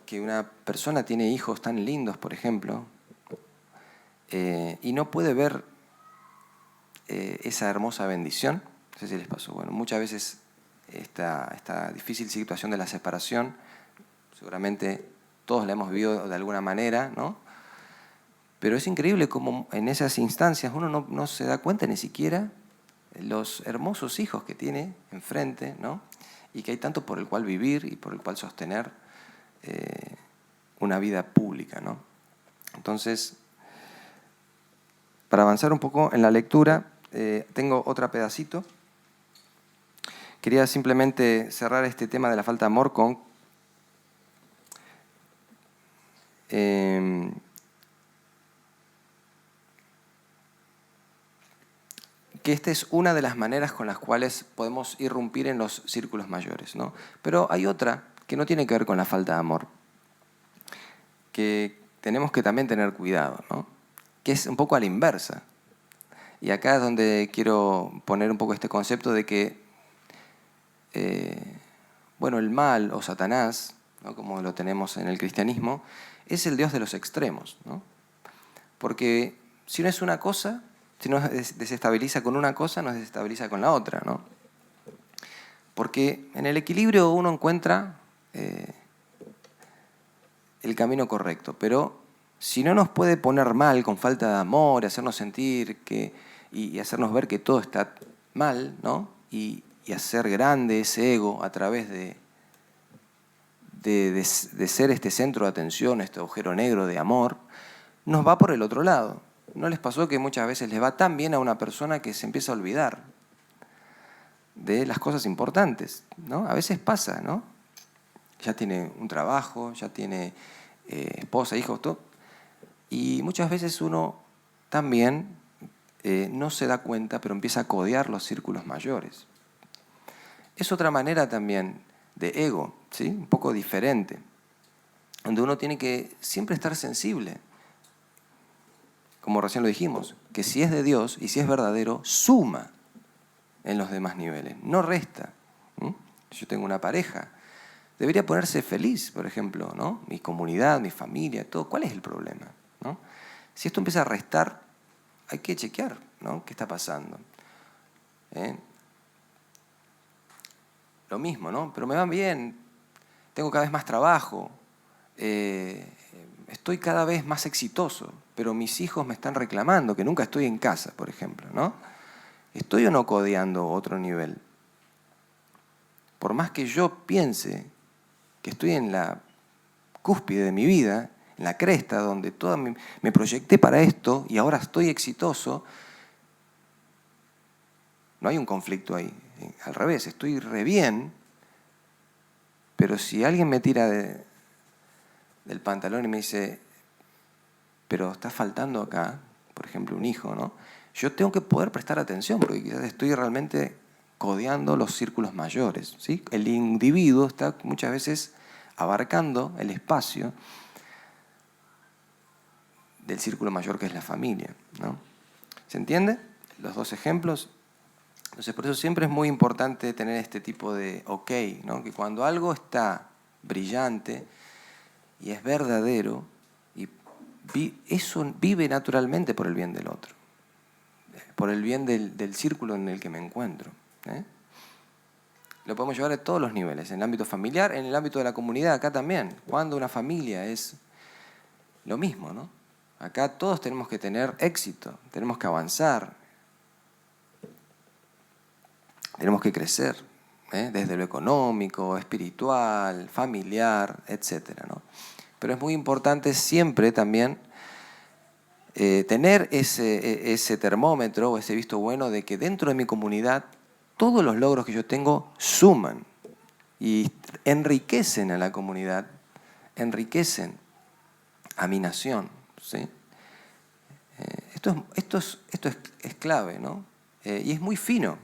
que una persona tiene hijos tan lindos, por ejemplo, y no puede ver esa hermosa bendición? No sé si les pasó. Bueno, muchas veces esta difícil situación de la separación, seguramente todos la hemos vivido de alguna manera, ¿no? Pero es increíble cómo en esas instancias uno no se da cuenta ni siquiera los hermosos hijos que tiene enfrente, ¿no? Y que hay tanto por el cual vivir y por el cual sostener una vida pública, ¿no? Entonces, para avanzar un poco en la lectura, tengo otro pedacito. Quería simplemente cerrar este tema de la falta de amor con que esta es una de las maneras con las cuales podemos irrumpir en los círculos mayores, ¿no? Pero hay otra que no tiene que ver con la falta de amor, que tenemos que también tener cuidado, ¿no? Que es un poco a la inversa. Y acá es donde quiero poner un poco este concepto de que, el mal o Satanás, ¿no? Como lo tenemos en el cristianismo, es el Dios de los extremos, ¿no? Porque si no es una cosa, si nos desestabiliza con una cosa, nos desestabiliza con la otra, ¿no? Porque en el equilibrio uno encuentra el camino correcto, pero si no nos puede poner mal con falta de amor, hacernos sentir y hacernos ver que todo está mal, ¿no? Y hacer grande ese ego a través de ser este centro de atención, este agujero negro de amor, nos va por el otro lado. ¿No les pasó que muchas veces les va tan bien a una persona que se empieza a olvidar de las cosas importantes, ¿no? A veces pasa, ¿no? Ya tiene un trabajo, ya tiene esposa, hijos, todo. Y muchas veces uno también no se da cuenta, pero empieza a codear los círculos mayores. Es otra manera también de ego, ¿sí? Un poco diferente, donde uno tiene que siempre estar sensible. Como recién lo dijimos, que si es de Dios y si es verdadero, suma en los demás niveles, no resta. Yo tengo una pareja, debería ponerse feliz, por ejemplo, ¿no? Mi comunidad, mi familia, todo. ¿Cuál es el problema? ¿No? Si esto empieza a restar hay que chequear, ¿no? ¿Qué está pasando? Lo mismo, ¿no? Pero me va bien, tengo cada vez más trabajo, estoy cada vez más exitoso, pero mis hijos me están reclamando que nunca estoy en casa, por ejemplo, ¿no? ¿Estoy o no codeando otro nivel? Por más que yo piense que estoy en la cúspide de mi vida, en la cresta, donde me proyecté para esto y ahora estoy exitoso, no hay un conflicto ahí. Al revés, estoy re bien, pero si alguien me tira del pantalón y me dice, pero está faltando acá, por ejemplo, un hijo, ¿no? Yo tengo que poder prestar atención, porque quizás estoy realmente codeando los círculos mayores, ¿sí? El individuo está muchas veces abarcando el espacio del círculo mayor que es la familia, ¿no? ¿Se entiende? Los dos ejemplos. Entonces, por eso siempre es muy importante tener este tipo de ok, ¿no? Que cuando algo está brillante y es verdadero, eso vive naturalmente por el bien del otro, por el bien del círculo en el que me encuentro. Lo podemos llevar a todos los niveles, en el ámbito familiar, en el ámbito de la comunidad, acá también. Cuando una familia es lo mismo, ¿no? Acá todos tenemos que tener éxito, tenemos que avanzar, tenemos que crecer, desde lo económico, espiritual, familiar, etc., ¿no? Pero es muy importante siempre también tener ese termómetro o ese visto bueno de que dentro de mi comunidad todos los logros que yo tengo suman y enriquecen a la comunidad, enriquecen a mi nación, ¿sí? Esto es clave, ¿no? Y es muy fino,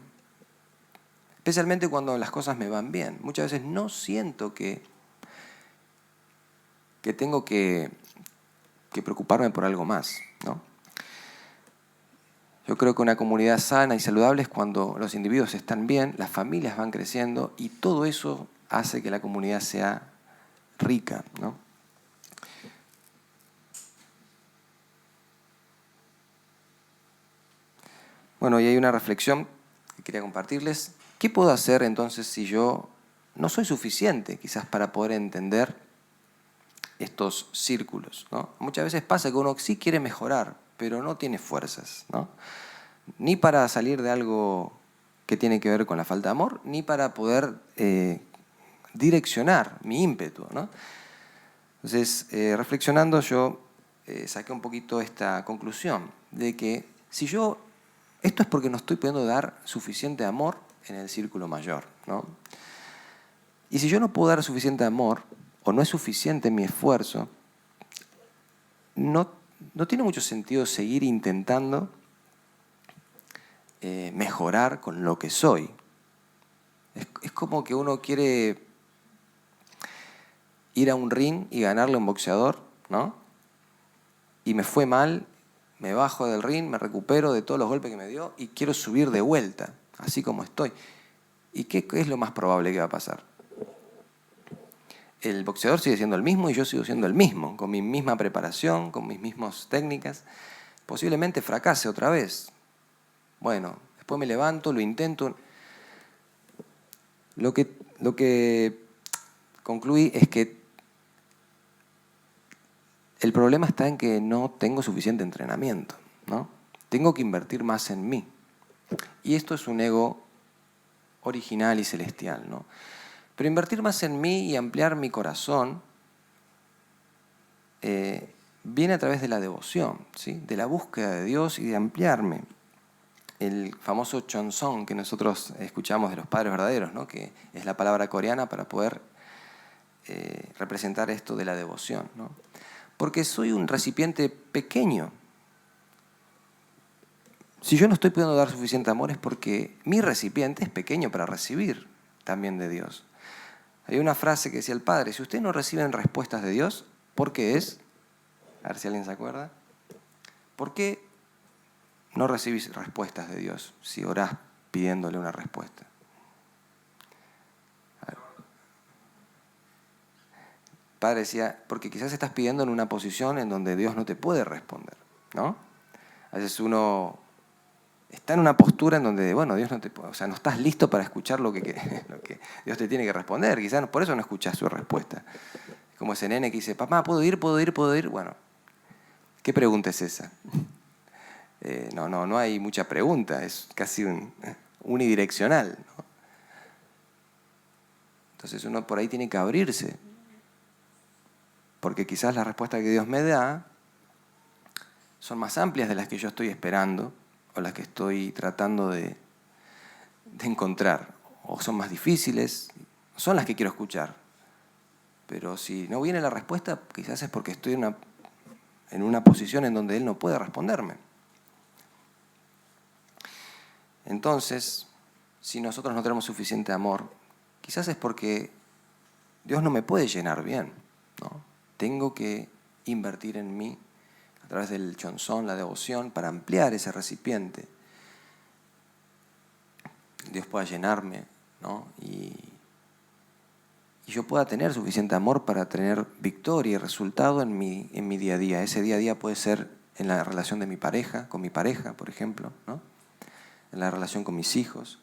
especialmente cuando las cosas me van bien. Muchas veces no siento que tengo que preocuparme por algo más, ¿no? Yo creo que una comunidad sana y saludable es cuando los individuos están bien, las familias van creciendo y todo eso hace que la comunidad sea rica, ¿no? Bueno, y hay una reflexión que quería compartirles. ¿Qué puedo hacer entonces si yo no soy suficiente quizás para poder entender estos círculos, ¿no? Muchas veces pasa que uno sí quiere mejorar, pero no tiene fuerzas, ¿no? Ni para salir de algo que tiene que ver con la falta de amor, ni para poder direccionar mi ímpetu, ¿no? Entonces, reflexionando yo saqué un poquito esta conclusión de que si yo, esto es porque no estoy pudiendo dar suficiente amor en el círculo mayor, ¿no? Y si yo no puedo dar suficiente amor, o no es suficiente mi esfuerzo, no tiene mucho sentido seguir intentando mejorar con lo que soy. Es como que uno quiere ir a un ring y ganarle a un boxeador, ¿no? Y me fue mal, me bajo del ring, me recupero de todos los golpes que me dio y quiero subir de vuelta, así como estoy. ¿Y qué es lo más probable que va a pasar? El boxeador sigue siendo el mismo y yo sigo siendo el mismo, con mi misma preparación, con mis mismas técnicas. Posiblemente fracase otra vez. Bueno, después me levanto, lo intento. Lo que concluí es que el problema está en que no tengo suficiente entrenamiento, ¿no? Tengo que invertir más en mí. Y esto es un ego original y celestial, ¿no? Pero invertir más en mí y ampliar mi corazón viene a través de la devoción, ¿sí? De la búsqueda de Dios y de ampliarme. El famoso chonsong que nosotros escuchamos de los padres verdaderos, ¿no? Que es la palabra coreana para poder representar esto de la devoción, ¿no? Porque soy un recipiente pequeño. Si yo no estoy pudiendo dar suficiente amor es porque mi recipiente es pequeño para recibir también de Dios. Hay una frase que decía el Padre, si ustedes no reciben respuestas de Dios, ¿por qué es? A ver si alguien se acuerda. ¿Por qué no recibís respuestas de Dios si orás pidiéndole una respuesta? El Padre decía, porque quizás estás pidiendo en una posición en donde Dios no te puede responder, ¿no? A veces uno está en una postura en donde, bueno, Dios no te, o sea, no estás listo para escuchar lo que Dios te tiene que responder. Quizás por eso no escuchas su respuesta. Es como ese nene que dice, papá, ¿puedo ir? ¿Puedo ir? ¿Puedo ir? Bueno, ¿qué pregunta es esa? No hay mucha pregunta, es casi unidireccional, ¿no? Entonces uno por ahí tiene que abrirse, porque quizás las respuestas que Dios me da son más amplias de las que yo estoy esperando o las que estoy tratando de encontrar, o son más difíciles, son las que quiero escuchar. Pero si no viene la respuesta, quizás es porque estoy en una posición en donde Él no puede responderme. Entonces, si nosotros no tenemos suficiente amor, quizás es porque Dios no me puede llenar bien, ¿no? Tengo que invertir en mí a través del chonzón, la devoción, para ampliar ese recipiente. Dios pueda llenarme, ¿no? Y yo pueda tener suficiente amor para tener victoria y resultado en mi día a día. Ese día a día puede ser en la relación de mi pareja, con mi pareja, por ejemplo, ¿no? En la relación con mis hijos,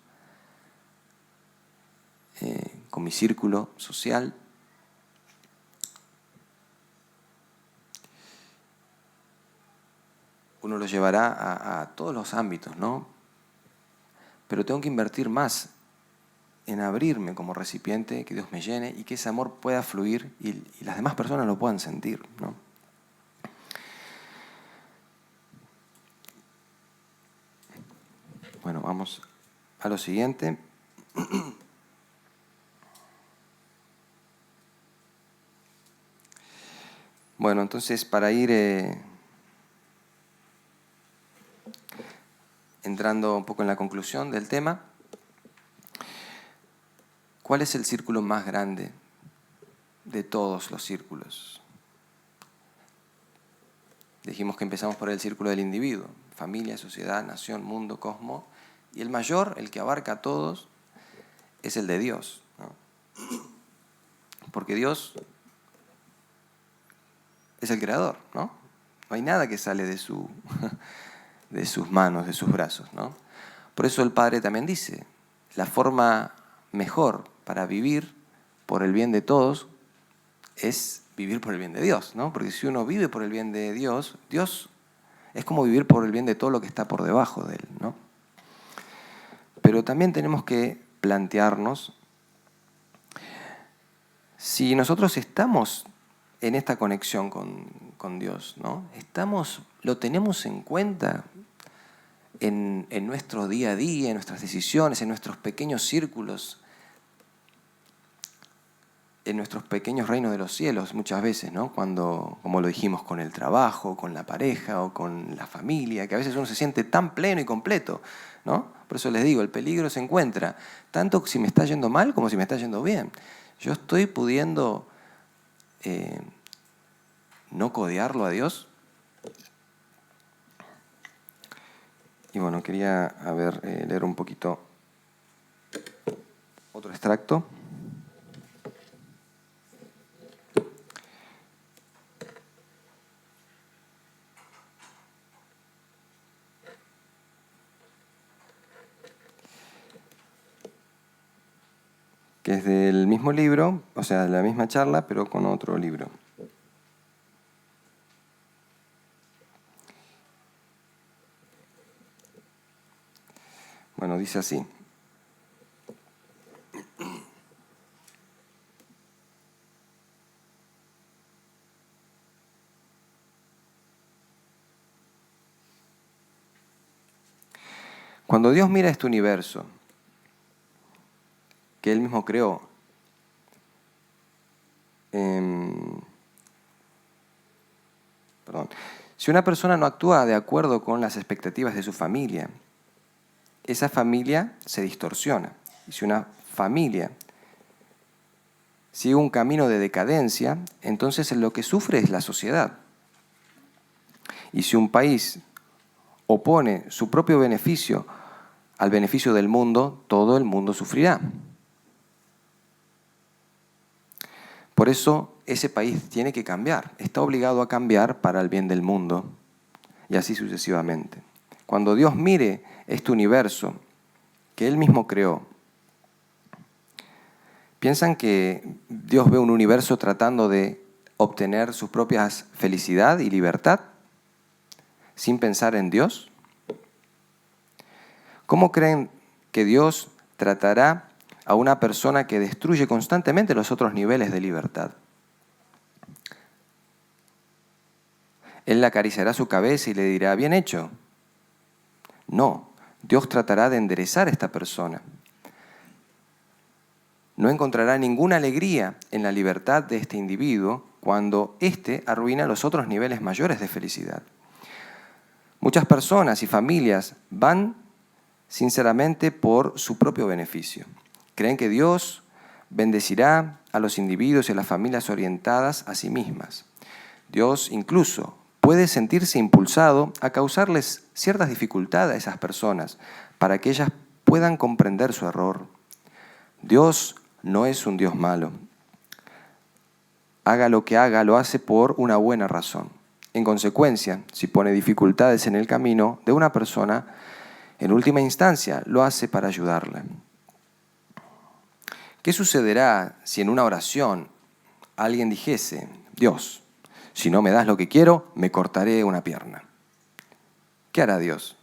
con mi círculo social. Uno lo llevará a todos los ámbitos, ¿no? Pero tengo que invertir más en abrirme como recipiente, que Dios me llene y que ese amor pueda fluir y las demás personas lo puedan sentir, ¿no? Bueno, vamos a lo siguiente. Bueno, entonces para ir entrando un poco en la conclusión del tema, ¿cuál es el círculo más grande de todos los círculos? Dijimos que empezamos por el círculo del individuo, familia, sociedad, nación, mundo, cosmos, y el mayor, el que abarca a todos, es el de Dios, ¿no? Porque Dios es el creador, ¿no? No hay nada que sale de sus manos, de sus brazos, ¿no? Por eso el Padre también dice, la forma mejor para vivir por el bien de todos es vivir por el bien de Dios, ¿no? Porque si uno vive por el bien de Dios, Dios es como vivir por el bien de todo lo que está por debajo de él, ¿no? Pero también tenemos que plantearnos si nosotros estamos en esta conexión con Dios, ¿no? Lo tenemos en cuenta en nuestro día a día, en nuestras decisiones, en nuestros pequeños círculos, en nuestros pequeños reinos de los cielos muchas veces, ¿no? Cuando, como lo dijimos, con el trabajo, con la pareja o con la familia, que a veces uno se siente tan pleno y completo, ¿no? Por eso les digo, el peligro se encuentra tanto si me está yendo mal como si me está yendo bien. Yo estoy pudiendo no codearlo a Dios. Y bueno, quería leer un poquito otro extracto. Que es del mismo libro, o sea, de la misma charla, pero con otro libro. Bueno, dice así. Cuando Dios mira este universo, que Él mismo creó, si una persona no actúa de acuerdo con las expectativas de su familia, esa familia se distorsiona. Y si una familia sigue un camino de decadencia, entonces lo que sufre es la sociedad. Y si un país opone su propio beneficio al beneficio del mundo, todo el mundo sufrirá. Por eso ese país tiene que cambiar, está obligado a cambiar para el bien del mundo y así sucesivamente. Cuando Dios mire este universo que Él mismo creó, ¿piensan que Dios ve un universo tratando de obtener su propia felicidad y libertad sin pensar en Dios? ¿Cómo creen que Dios tratará a una persona que destruye constantemente los otros niveles de libertad? Él le acariciará su cabeza y le dirá, bien hecho. No, Dios tratará de enderezar a esta persona. No encontrará ninguna alegría en la libertad de este individuo cuando éste arruina los otros niveles mayores de felicidad. Muchas personas y familias van sinceramente por su propio beneficio. Creen que Dios bendecirá a los individuos y a las familias orientadas a sí mismas. Dios incluso puede sentirse impulsado a causarles ciertas dificultades a esas personas para que ellas puedan comprender su error. Dios no es un Dios malo. Haga lo que haga, lo hace por una buena razón. En consecuencia, si pone dificultades en el camino de una persona, en última instancia lo hace para ayudarle. ¿Qué sucederá si en una oración alguien dijese, Dios, si no me das lo que quiero, me cortaré una pierna? ¿Qué hará Dios?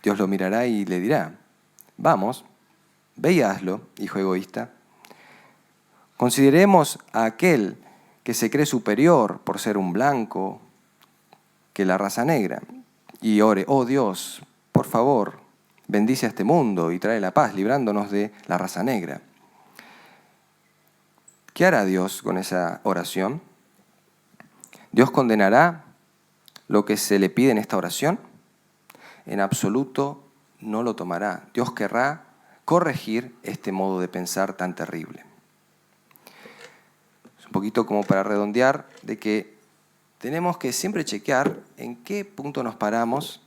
Dios lo mirará y le dirá, vamos, ve y hazlo, hijo egoísta. Consideremos a aquel que se cree superior por ser un blanco que la raza negra y ore, oh Dios, por favor, bendice a este mundo y trae la paz, librándonos de la raza negra. ¿Qué hará Dios con esa oración? ¿Dios condenará lo que se le pide en esta oración? En absoluto no lo tomará. Dios querrá corregir este modo de pensar tan terrible. Es un poquito como para redondear de que tenemos que siempre chequear en qué punto nos paramos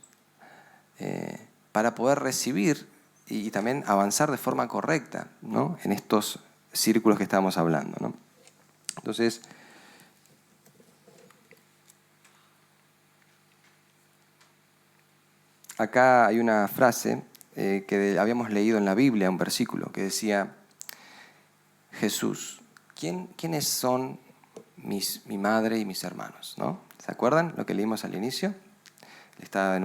para poder recibir y también avanzar de forma correcta, ¿no? En estos círculos que estamos hablando, ¿no? Entonces, acá hay una frase que habíamos leído en la Biblia, un versículo que decía, Jesús, ¿quiénes son mi madre y mis hermanos? ¿No? ¿Se acuerdan lo que leímos al inicio? Estaba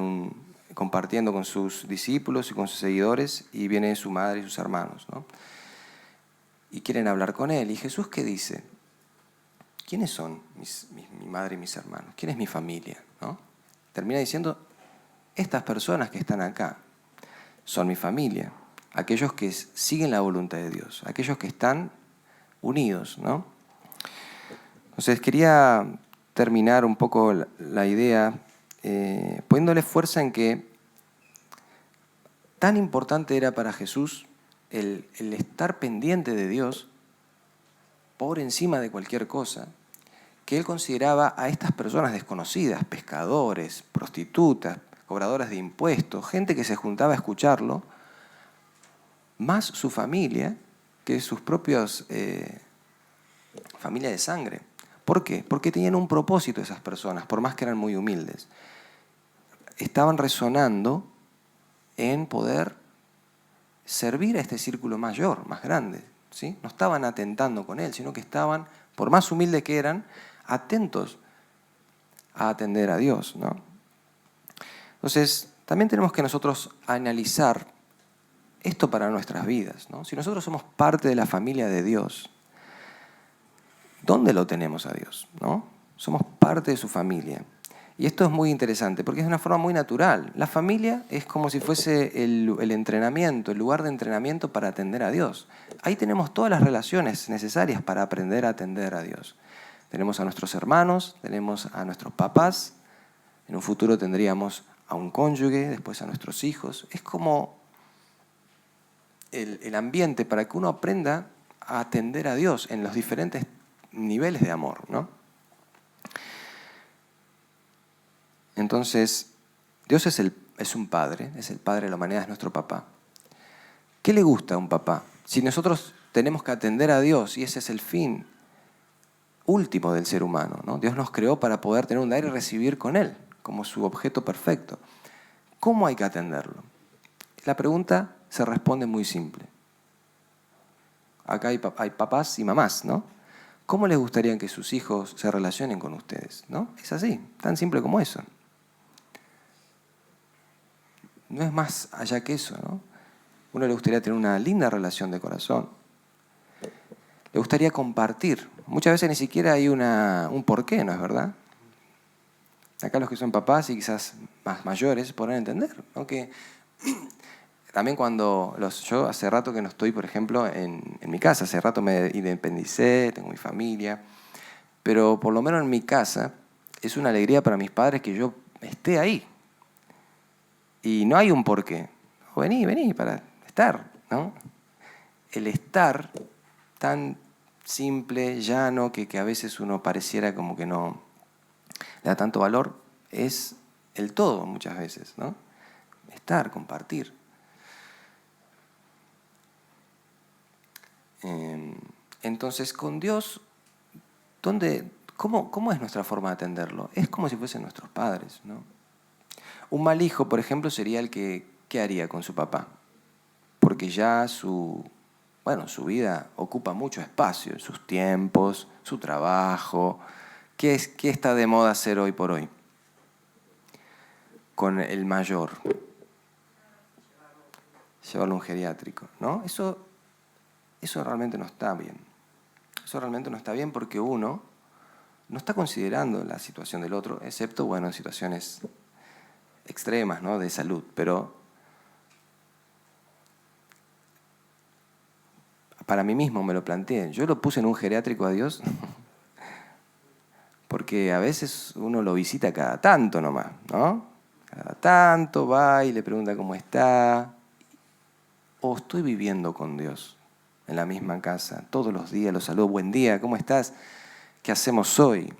compartiendo con sus discípulos y con sus seguidores y viene su madre y sus hermanos, ¿no? Y quieren hablar con él. ¿Y Jesús qué dice? ¿Quiénes son mi madre y mis hermanos? ¿Quién es mi familia? ¿No? Termina diciendo, estas personas que están acá son mi familia, aquellos que siguen la voluntad de Dios, aquellos que están unidos, ¿no? Entonces quería terminar un poco la idea poniéndole fuerza en que tan importante era para Jesús el estar pendiente de Dios por encima de cualquier cosa, que Él consideraba a estas personas desconocidas, pescadores, prostitutas, cobradoras de impuestos, gente que se juntaba a escucharlo, más su familia que sus propios familia de sangre. ¿Por qué? Porque tenían un propósito esas personas, por más que eran muy humildes. Estaban resonando en poder servir a este círculo mayor, más grande, ¿sí? No estaban atentando con él, sino que estaban, por más humildes que eran, atentos a atender a Dios, ¿no? Entonces, también tenemos que nosotros analizar esto para nuestras vidas, ¿no? Si nosotros somos parte de la familia de Dios, ¿dónde lo tenemos a Dios, ¿no? Somos parte de su familia. Y esto es muy interesante porque es de una forma muy natural. La familia es como si fuese el entrenamiento, el lugar de entrenamiento para atender a Dios. Ahí tenemos todas las relaciones necesarias para aprender a atender a Dios. Tenemos a nuestros hermanos, tenemos a nuestros papás, en un futuro tendríamos a un cónyuge, después a nuestros hijos. Es como el ambiente para que uno aprenda a atender a Dios en los diferentes niveles de amor, ¿no? Entonces, Dios es un padre, es el padre de la humanidad, es nuestro papá. ¿Qué le gusta a un papá? Si nosotros tenemos que atender a Dios y ese es el fin, último del ser humano, ¿no? Dios nos creó para poder tener un dar y recibir con Él, como su objeto perfecto. ¿Cómo hay que atenderlo? La pregunta se responde muy simple. Acá hay papás y mamás, ¿no? ¿Cómo les gustaría que sus hijos se relacionen con ustedes? ¿No? Es así, tan simple como eso. No es más allá que eso, ¿no? Uno le gustaría tener una linda relación de corazón. Le gustaría compartir. Muchas veces ni siquiera hay un porqué, ¿no es verdad? Acá los que son papás y quizás más mayores podrán entender, ¿no? Que también cuando yo hace rato que no estoy, por ejemplo, en mi casa, hace rato me independicé, tengo mi familia, pero por lo menos en mi casa es una alegría para mis padres que yo esté ahí. Y no hay un porqué. Vení para estar, ¿no? El estar tan simple, llano, que a veces uno pareciera como que no le da tanto valor, es el todo muchas veces, ¿no? Estar, compartir. Entonces, con Dios, ¿cómo es nuestra forma de atenderlo? Es como si fuesen nuestros padres, ¿no? Un mal hijo, por ejemplo, sería el que, ¿qué haría con su papá? Porque ya su vida ocupa mucho espacio, sus tiempos, su trabajo. ¿Qué está de moda hacer hoy por hoy? Con el mayor. Llevarlo a un geriátrico, ¿no? Eso realmente no está bien. Eso realmente no está bien porque uno no está considerando la situación del otro, excepto, en situaciones extremas, ¿no? De salud. Pero para mí mismo me lo planteé. Yo lo puse en un geriátrico a Dios porque a veces uno lo visita cada tanto nomás, ¿no? Cada tanto va y le pregunta cómo está. O estoy viviendo con Dios en la misma casa, todos los días lo saludo, buen día, ¿cómo estás? ¿Qué hacemos hoy?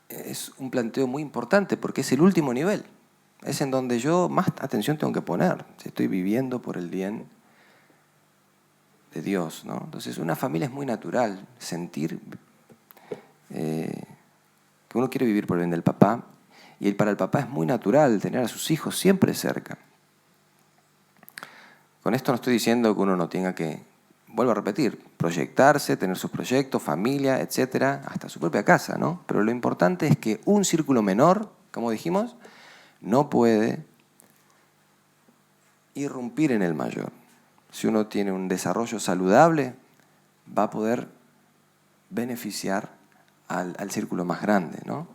Es un planteo muy importante porque es el último nivel. Es en donde yo más atención tengo que poner, si estoy viviendo por el bien de Dios, ¿no? Entonces, una familia es muy natural, sentir que uno quiere vivir por el bien del papá, y para el papá es muy natural tener a sus hijos siempre cerca. Con esto no estoy diciendo que uno no tenga que, vuelvo a repetir, proyectarse, tener sus proyectos, familia, etcétera, hasta su propia casa, ¿no? Pero lo importante es que un círculo menor, como dijimos, no puede irrumpir en el mayor. Si uno tiene un desarrollo saludable, va a poder beneficiar al círculo más grande, ¿no?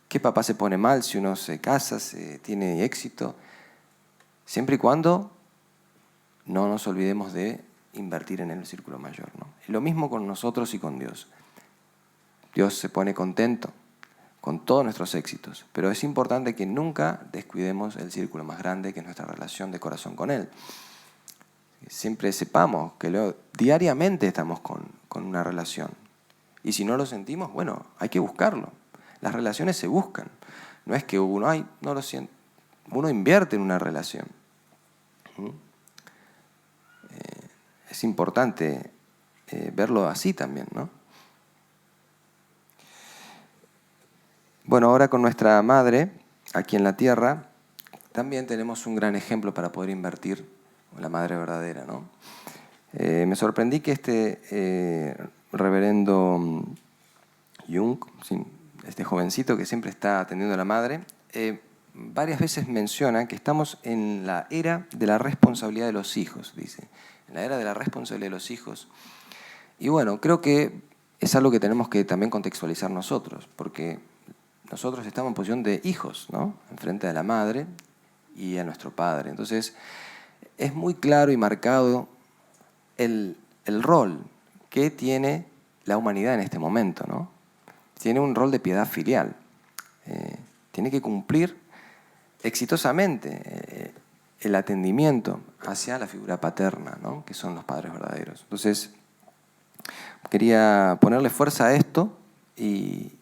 ¿Qué papá se pone mal si uno se casa, tiene éxito? Siempre y cuando no nos olvidemos de invertir en el círculo mayor, ¿no? Lo mismo con nosotros y con Dios. Dios se pone contento con todos nuestros éxitos, pero es importante que nunca descuidemos el círculo más grande, que es nuestra relación de corazón con Él. Siempre sepamos que diariamente estamos con una relación. Y si no lo sentimos, hay que buscarlo. Las relaciones se buscan. No es que uno, no lo siento. Uno invierte en una relación. Es importante verlo así también, ¿no? Bueno, ahora con nuestra madre, aquí en la tierra, también tenemos un gran ejemplo para poder invertir en la madre verdadera, ¿no? Me sorprendí que este reverendo Jung, este jovencito que siempre está atendiendo a la madre, varias veces menciona que estamos en la era de la responsabilidad de los hijos, dice. En la era de la responsabilidad de los hijos. Y creo que es algo que tenemos que también contextualizar nosotros, porque nosotros estamos en posición de hijos, ¿no? Enfrente de la madre y a nuestro padre. Entonces, es muy claro y marcado el rol que tiene la humanidad en este momento, ¿no? Tiene un rol de piedad filial. Tiene que cumplir exitosamente el atendimiento hacia la figura paterna, ¿no? Que son los padres verdaderos. Entonces, quería ponerle fuerza a esto y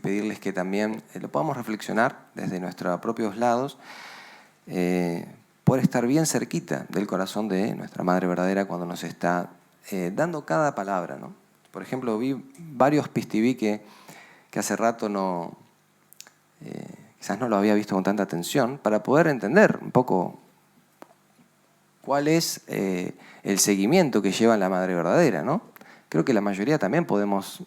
pedirles que también lo podamos reflexionar desde nuestros propios lados, poder estar bien cerquita del corazón de nuestra Madre verdadera cuando nos está dando cada palabra, ¿no? Por ejemplo, vi varios pistiví que hace rato quizás no lo había visto con tanta atención, para poder entender un poco cuál es el seguimiento que lleva la Madre verdadera, ¿no? Creo que la mayoría también podemos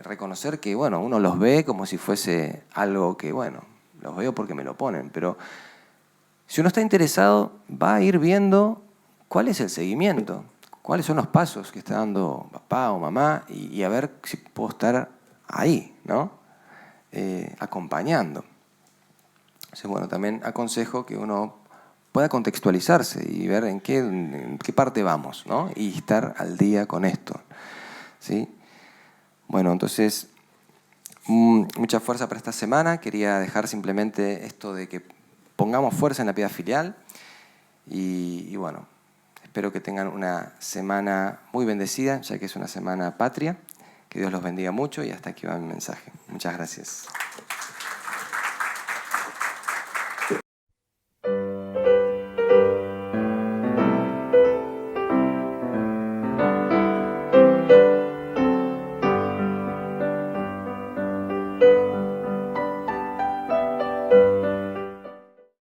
reconocer que, bueno, uno los ve como si fuese algo que, bueno, los veo porque me lo ponen, pero si uno está interesado, va a ir viendo cuál es el seguimiento, cuáles son los pasos que está dando papá o mamá y a ver si puedo estar ahí, ¿no? Acompañando. Entonces, bueno, también aconsejo que uno pueda contextualizarse y ver en qué parte vamos, ¿no? Y estar al día con esto, ¿sí? Bueno, entonces, mucha fuerza para esta semana. Quería dejar simplemente esto de que pongamos fuerza en la piedad filial y bueno, espero que tengan una semana muy bendecida, ya que es una semana patria. Que Dios los bendiga mucho y hasta aquí va mi mensaje. Muchas gracias.